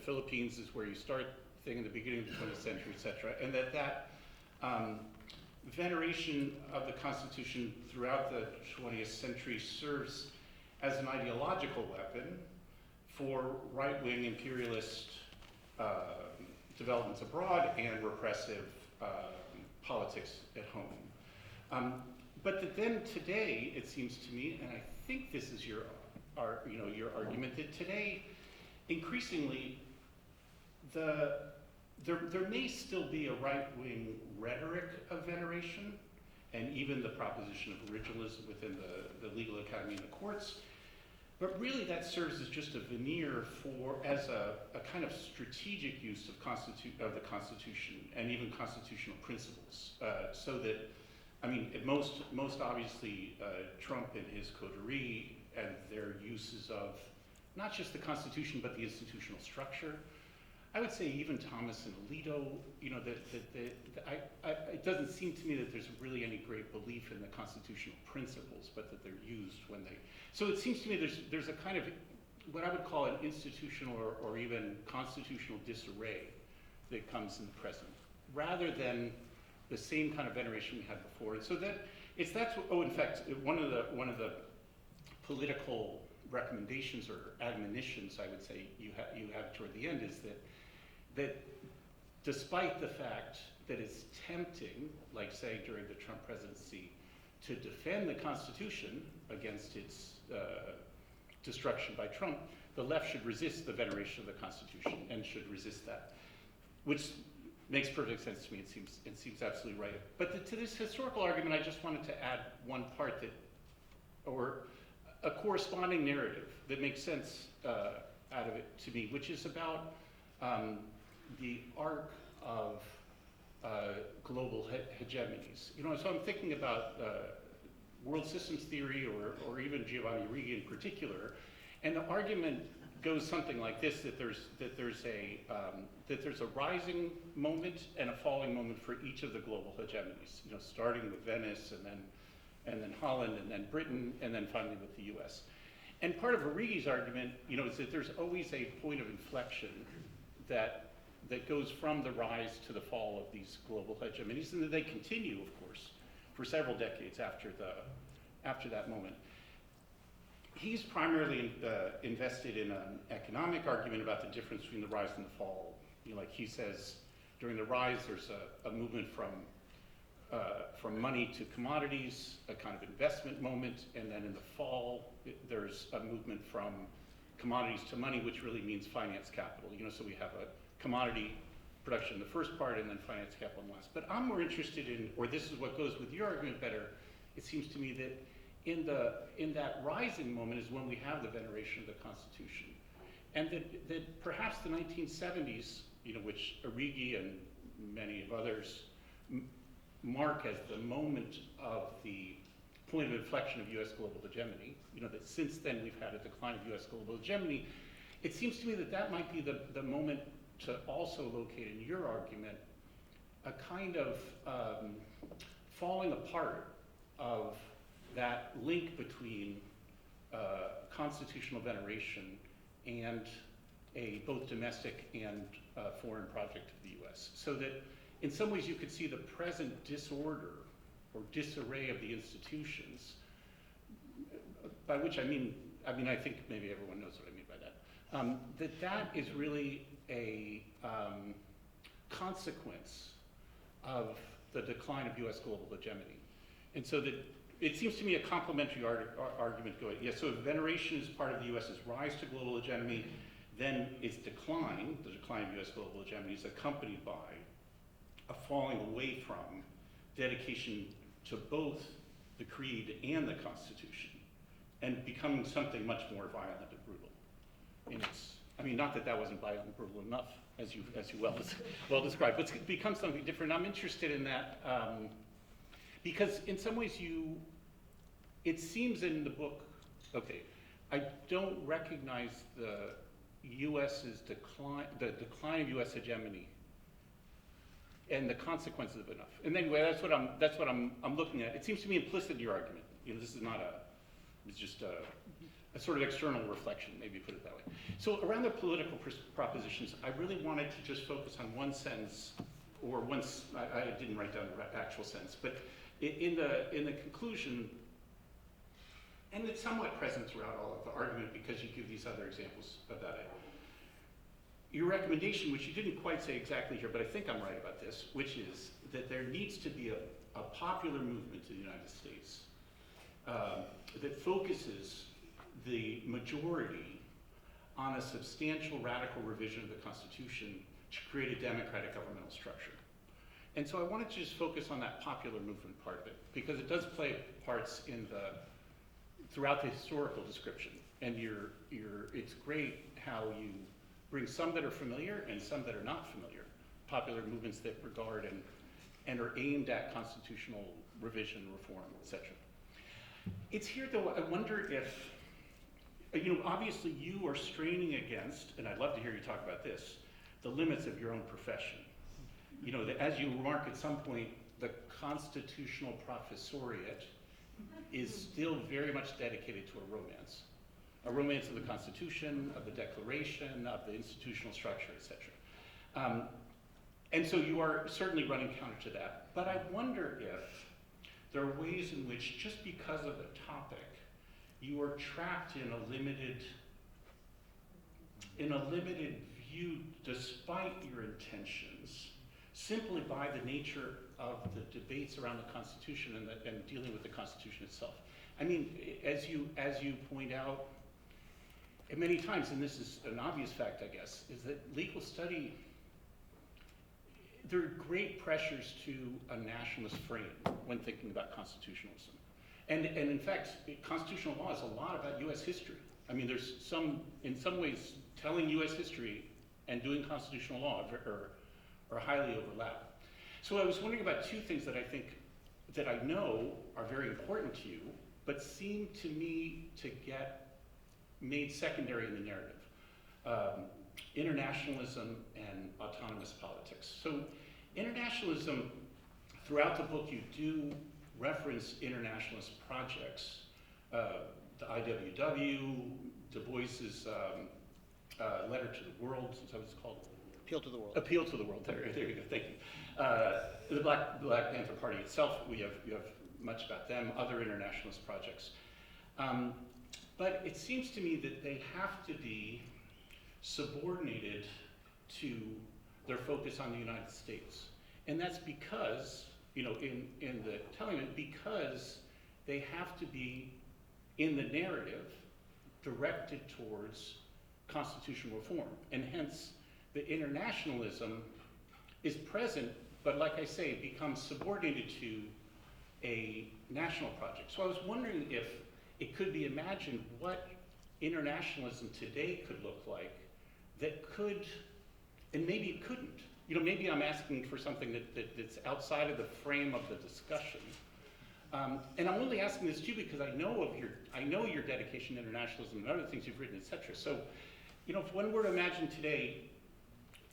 Philippines is where you start thing in the beginning of the 20th century, et cetera, and that veneration of the Constitution throughout the 20th century serves as an ideological weapon for right-wing imperialist developments abroad and repressive politics at home. But then today, it seems to me, and I think this is your argument, that today, increasingly, there may still be a right-wing rhetoric of veneration, and even the proposition of originalism within the legal academy and the courts. But really that serves as just a veneer as a kind of strategic use of the Constitution and even constitutional principles. So that, I mean, most obviously Trump and his coterie and their uses of not just the Constitution, but the institutional structure. I would say even Thomas and Alito, it doesn't seem to me that there's really any great belief in the constitutional principles, but that they're used when they. So it seems to me there's a kind of what I would call an institutional or even constitutional disarray that comes in the present, rather than the same kind of veneration we had before. And so in fact, one of the political recommendations or admonitions I would say you have toward the end is that despite the fact that it's tempting, like say during the Trump presidency, to defend the Constitution against its destruction by Trump, the left should resist the veneration of the Constitution and should resist that, which makes perfect sense to me. It seems absolutely right. But to this historical argument, I just wanted to add one part or a corresponding narrative that makes sense out of it to me, which is about the arc of global hegemonies. So I'm thinking about world systems theory or even Giovanni Righi in particular, and the argument goes something like this: that there's a rising moment and a falling moment for each of the global hegemonies. Starting with Venice and then Holland and then Britain and then finally with the U.S. And part of Righi's argument, is that there's always a point of inflection that goes from the rise to the fall of these global hegemonies, and that they continue, of course, for several decades after that moment. He's primarily invested in an economic argument about the difference between the rise and the fall. Like he says, during the rise, there's a movement from money to commodities, a kind of investment moment, and then in the fall, there's a movement from commodities to money, which really means finance capital. So we have a commodity production in the first part and then finance capital in the last. But I'm more interested in, or this is what goes with your argument better, it seems to me that in that rising moment is when we have the veneration of the Constitution. And that perhaps the 1970s, which Righi and many of others mark as the moment of the point of inflection of US global hegemony, that since then we've had a decline of US global hegemony, it seems to me that might be the moment to also locate in your argument a kind of falling apart of that link between constitutional veneration and a both domestic and foreign project of the US. So that in some ways you could see the present disorder or disarray of the institutions, by which I mean I think maybe everyone knows what I mean by that, that is really a consequence of the decline of US global hegemony. And so that it seems to me a complementary argument going, yes, so if veneration is part of the US's rise to global hegemony, then its decline, the decline of US global hegemony, is accompanied by a falling away from dedication to both the creed and the Constitution, and becoming something much more violent and brutal. And not that wasn't violent and brutal enough, as you well described, but it's become something different. I'm interested in that because in some ways it seems in the book, okay, I don't recognize the US's decline, the decline of US hegemony and the consequences of enough. And anyway, that's what I'm looking at. It seems to me implicit in your argument. This is not it's just a sort of external reflection, maybe put it that way. So around the political propositions, I really wanted to just focus on one sentence, or I didn't write down the actual sentence, but in the conclusion, and it's somewhat present throughout all of the argument because you give these other examples about it. your recommendation, which you didn't quite say exactly here, but I think I'm right about this, which is that there needs to be a popular movement in the United States that focuses the majority on a substantial radical revision of the Constitution to create a democratic governmental structure. And so I wanted to just focus on that popular movement part of it, because it does play parts in throughout the historical description. And it's great how you bring some that are familiar and some that are not familiar, popular movements that regard and are aimed at constitutional revision, reform, etc. It's here though, I wonder if, obviously you are straining against, and I'd love to hear you talk about this, the limits of your own profession. That as you remark at some point, the constitutional professoriate is still very much dedicated to a romance of the Constitution, of the Declaration, of the institutional structure, etc. And so you are certainly running counter to that. But I wonder if there are ways in which, just because of the topic, you are trapped in a limited view, despite your intentions, simply by the nature of the debates around the Constitution and dealing with the Constitution itself. I mean, as you point out many times, and this is an obvious fact, I guess, is that legal study, there are great pressures to a nationalist frame when thinking about constitutionalism. And in fact, constitutional law is a lot about US history. I mean, there's in some ways, telling US history and doing constitutional law are highly overlapped. So I was wondering about two things that I know are very important to you, but seem to me to get made secondary in the narrative. Internationalism and autonomous politics. So internationalism, throughout the book you do reference internationalist projects. The IWW, Du Bois's letter to the world, is that what it's called? Appeal to the world. Appeal to the world, there you go, thank you. The Black Panther Party itself, you have much about them, other internationalist projects. But it seems to me that they have to be subordinated to their focus on the United States. And that's because, in the telling it, because they have to be, in the narrative, directed towards constitutional reform. And hence, the internationalism is present, but like I say, becomes subordinated to a national project. So I was wondering if it could be imagined what internationalism today could look like that could, and maybe it couldn't. Maybe I'm asking for something that's outside of the frame of the discussion. And I'm only asking this too because I know your dedication to internationalism and other things you've written, etc. So, if one were to imagine today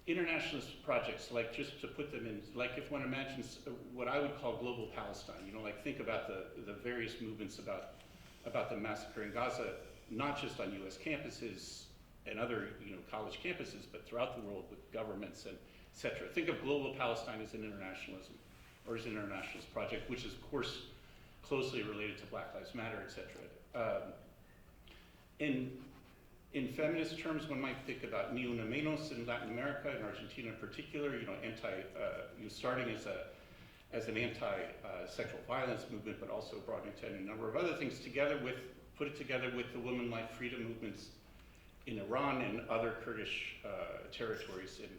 internationalist projects, like just to put them in, like if one imagines what I would call global Palestine, like think about the various movements about the massacre in Gaza, not just on US campuses and other college campuses, but throughout the world with governments and et cetera. Think of global Palestine as an internationalism, or as an internationalist project, which is of course closely related to Black Lives Matter, et cetera. In feminist terms, one might think about Ni Una Menos in Latin America, in Argentina in particular, starting as an anti-sexual violence movement, but also brought into a number of other things put it together with the women life freedom movements in Iran and other Kurdish territories. And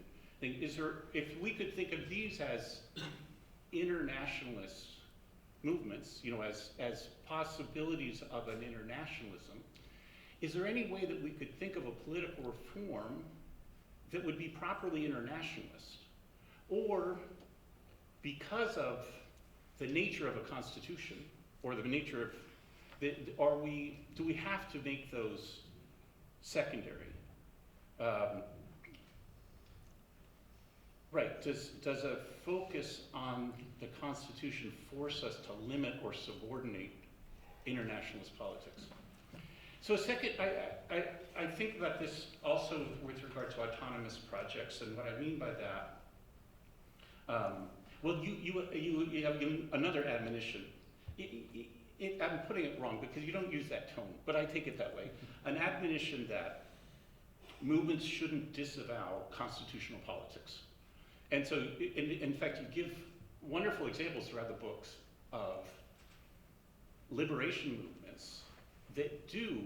if we could think of these as internationalist movements, as possibilities of an internationalism, is there any way that we could think of a political reform that would be properly internationalist? Or because of the nature of a constitution, or the nature of, do we have to make those secondary? Right, does a focus on the Constitution force us to limit or subordinate internationalist politics? So second, I think about this also with regard to autonomous projects, and what I mean by that, well, you have another admonition. I'm putting it wrong because you don't use that tone, but I take it that way. An admonition that movements shouldn't disavow constitutional politics. And so, in fact, you give wonderful examples throughout the books of liberation movements that do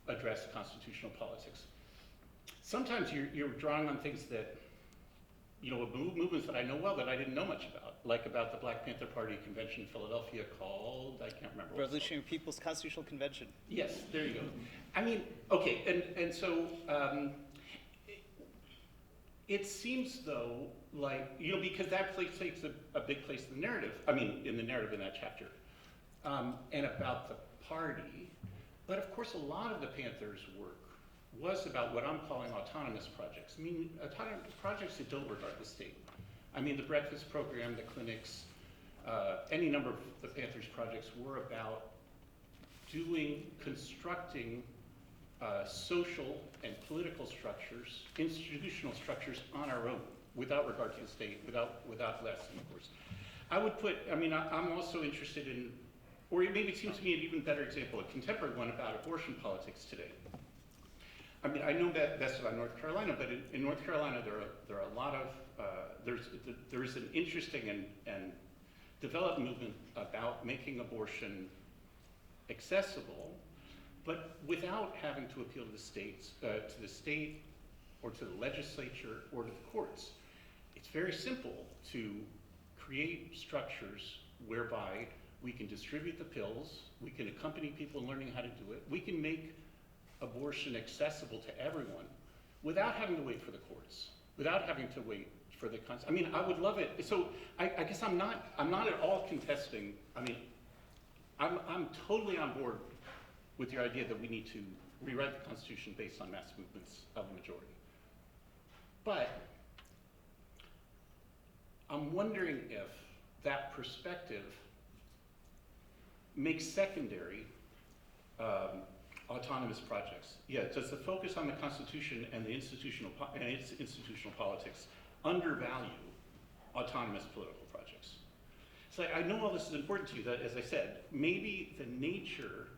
address constitutional politics. Sometimes you're drawing on things that, movements that I know well that I didn't know much about, like about the Black Panther Party convention in Philadelphia called, I can't remember. Revolutionary People's Constitutional Convention. Yes, there you go. I mean, okay, and so it seems though like, because that place takes a big place in the narrative, in the narrative in that chapter, and about the party. But of course, a lot of the Panthers' work was about what I'm calling autonomous projects. Autonomous projects that don't regard the state. The breakfast program, the clinics, any number of the Panthers' projects were about constructing social and political structures, institutional structures on our own, without regard to the state, without lesson, of course. I would put, I'm also interested in, or maybe it seems to me an even better example, a contemporary one about abortion politics today. I know that that's about North Carolina, but in North Carolina there are a lot of, there is an interesting and developed movement about making abortion accessible, but without having to appeal to the state or to the legislature or to the courts. It's very simple to create structures whereby we can distribute the pills, we can accompany people in learning how to do it, we can make abortion accessible to everyone without having to wait for the courts, without having to wait for the I would love it. So I guess I'm not at all contesting. I'm totally on board with your idea that we need to rewrite the Constitution based on mass movements of the majority. But I'm wondering if that perspective makes secondary autonomous projects. Yeah, does the focus on the Constitution and its institutional politics undervalue autonomous political projects? So I know all this is important to you, that, as I said, maybe the nature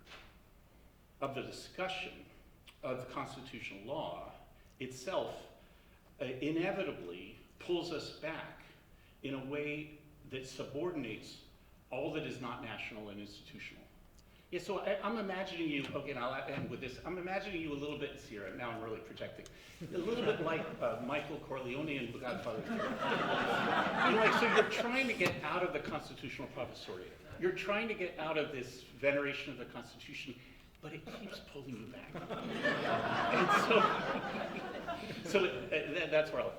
of the discussion of the constitutional law itself inevitably pulls us back in a way that subordinates all that is not national and institutional. Yeah, so I'm imagining you, okay, and I'll end with this, I'm imagining you a little bit, Sierra, now I'm really projecting, a little bit like Michael Corleone in The Godfather 3. So you're trying to get out of the constitutional professoriate. You're trying to get out of this veneration of the Constitution, but it keeps pulling you back. And so that's where I'll.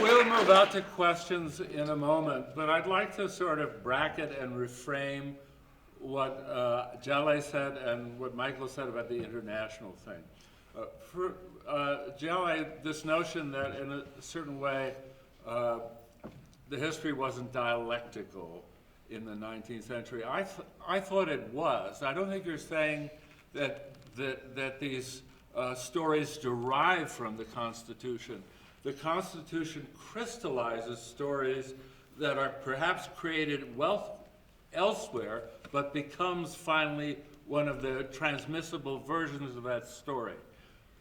We'll move out to questions in a moment, but I'd like to sort of bracket and reframe what Jaleh said and what Michael said about the international thing. For Jaleh, this notion that in a certain way the history wasn't dialectical in the 19th century, I thought it was. I don't think you're saying that these stories derive from the Constitution. The Constitution crystallizes stories that are perhaps created elsewhere, but becomes finally one of the transmissible versions of that story.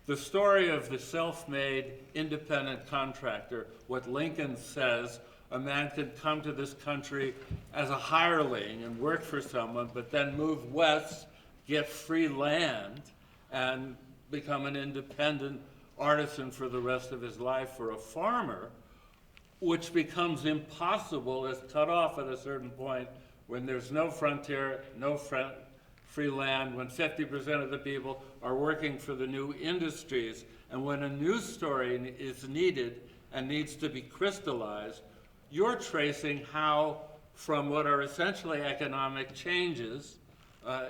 The story of the self-made independent contractor, what Lincoln says, a man could come to this country as a hireling and work for someone, but then move west, get free land, and become an independent artisan for the rest of his life, for a farmer, which becomes impossible, is cut off at a certain point when there's no frontier, no free land, when 50% of the people are working for the new industries, and when a new story is needed and needs to be crystallized. You're tracing how, from what are essentially economic changes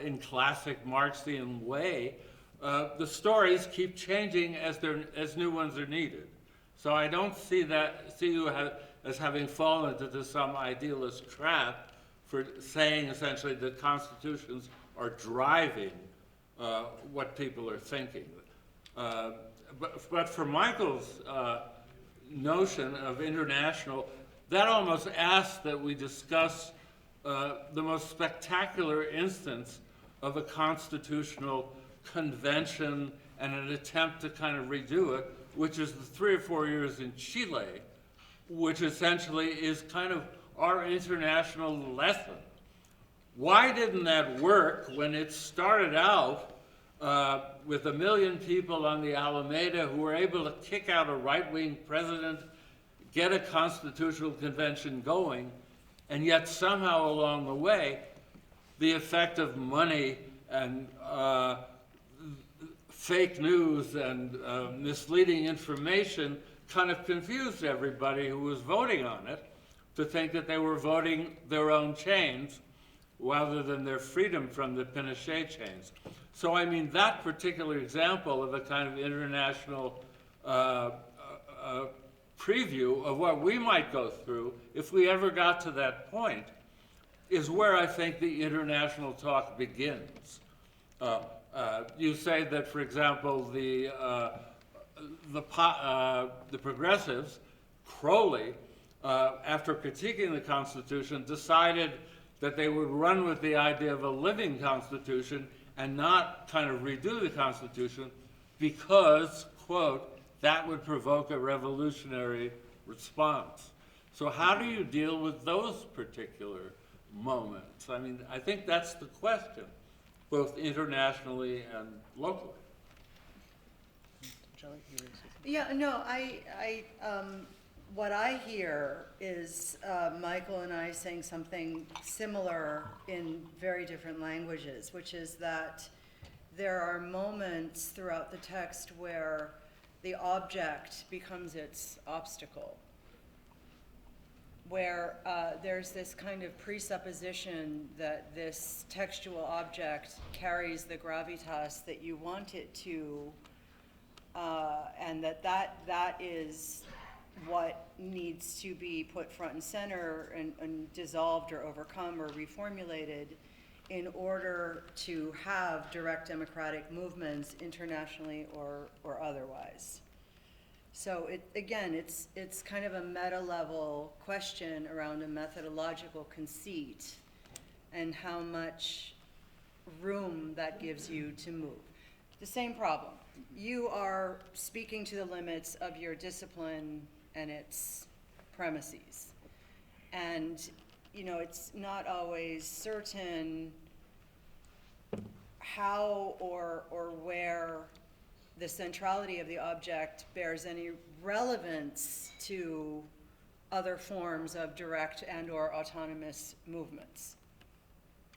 in classic Marxian way, the stories keep changing as new ones are needed. So I don't see you as having fallen into some idealist trap for saying essentially that constitutions are driving what people are thinking. But for Michael's notion of international, that almost asks that we discuss the most spectacular instance of a constitutional convention and an attempt to kind of redo it, which is the 3 or 4 years in Chile, which essentially is kind of our international lesson. Why didn't that work when it started out with 1 million people on the Alameda who were able to kick out a right-wing president, get a constitutional convention going, and yet somehow along the way, the effect of money and fake news and misleading information kind of confused everybody who was voting on it to think that they were voting their own chains rather than their freedom from the Pinochet chains. So I mean, that particular example of a kind of international preview of what we might go through if we ever got to that point is where I think the international talk begins. You say that, for example, the progressives, Crowley, after critiquing the Constitution, decided that they would run with the idea of a living Constitution and not kind of redo the Constitution because, quote, that would provoke a revolutionary response. So how do you deal with those particular moments? I mean, I think that's the question, both internationally and locally. Yeah, no, what I hear is Michael and I saying something similar in very different languages, which is that there are moments throughout the text where the object becomes its obstacle, where there's this kind of presupposition that this textual object carries the gravitas that you want it to, and that is what needs to be put front and center and dissolved or overcome or reformulated in order to have direct democratic movements internationally or otherwise. So it's kind of a meta-level question around a methodological conceit and how much room that gives you to move. The same problem. You are speaking to the limits of your discipline and its premises. And, you know, it's not always certain how or where the centrality of the object bears any relevance to other forms of direct and or autonomous movements,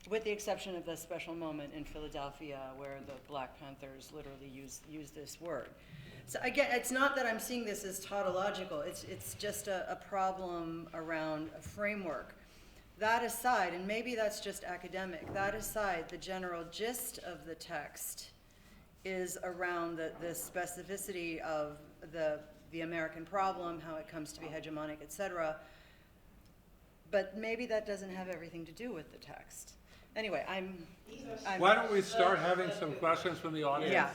with the exception of the special moment in Philadelphia where the Black Panthers literally use this word. So again, it's not that I'm seeing this as tautological, it's just a problem around a framework. That aside, and maybe that's just academic, that aside, the general gist of the text is around the specificity of the American problem, how it comes to be hegemonic, et cetera. But maybe that doesn't have everything to do with the text. Anyway, I'm Why don't we start having some questions from the audience? yeah.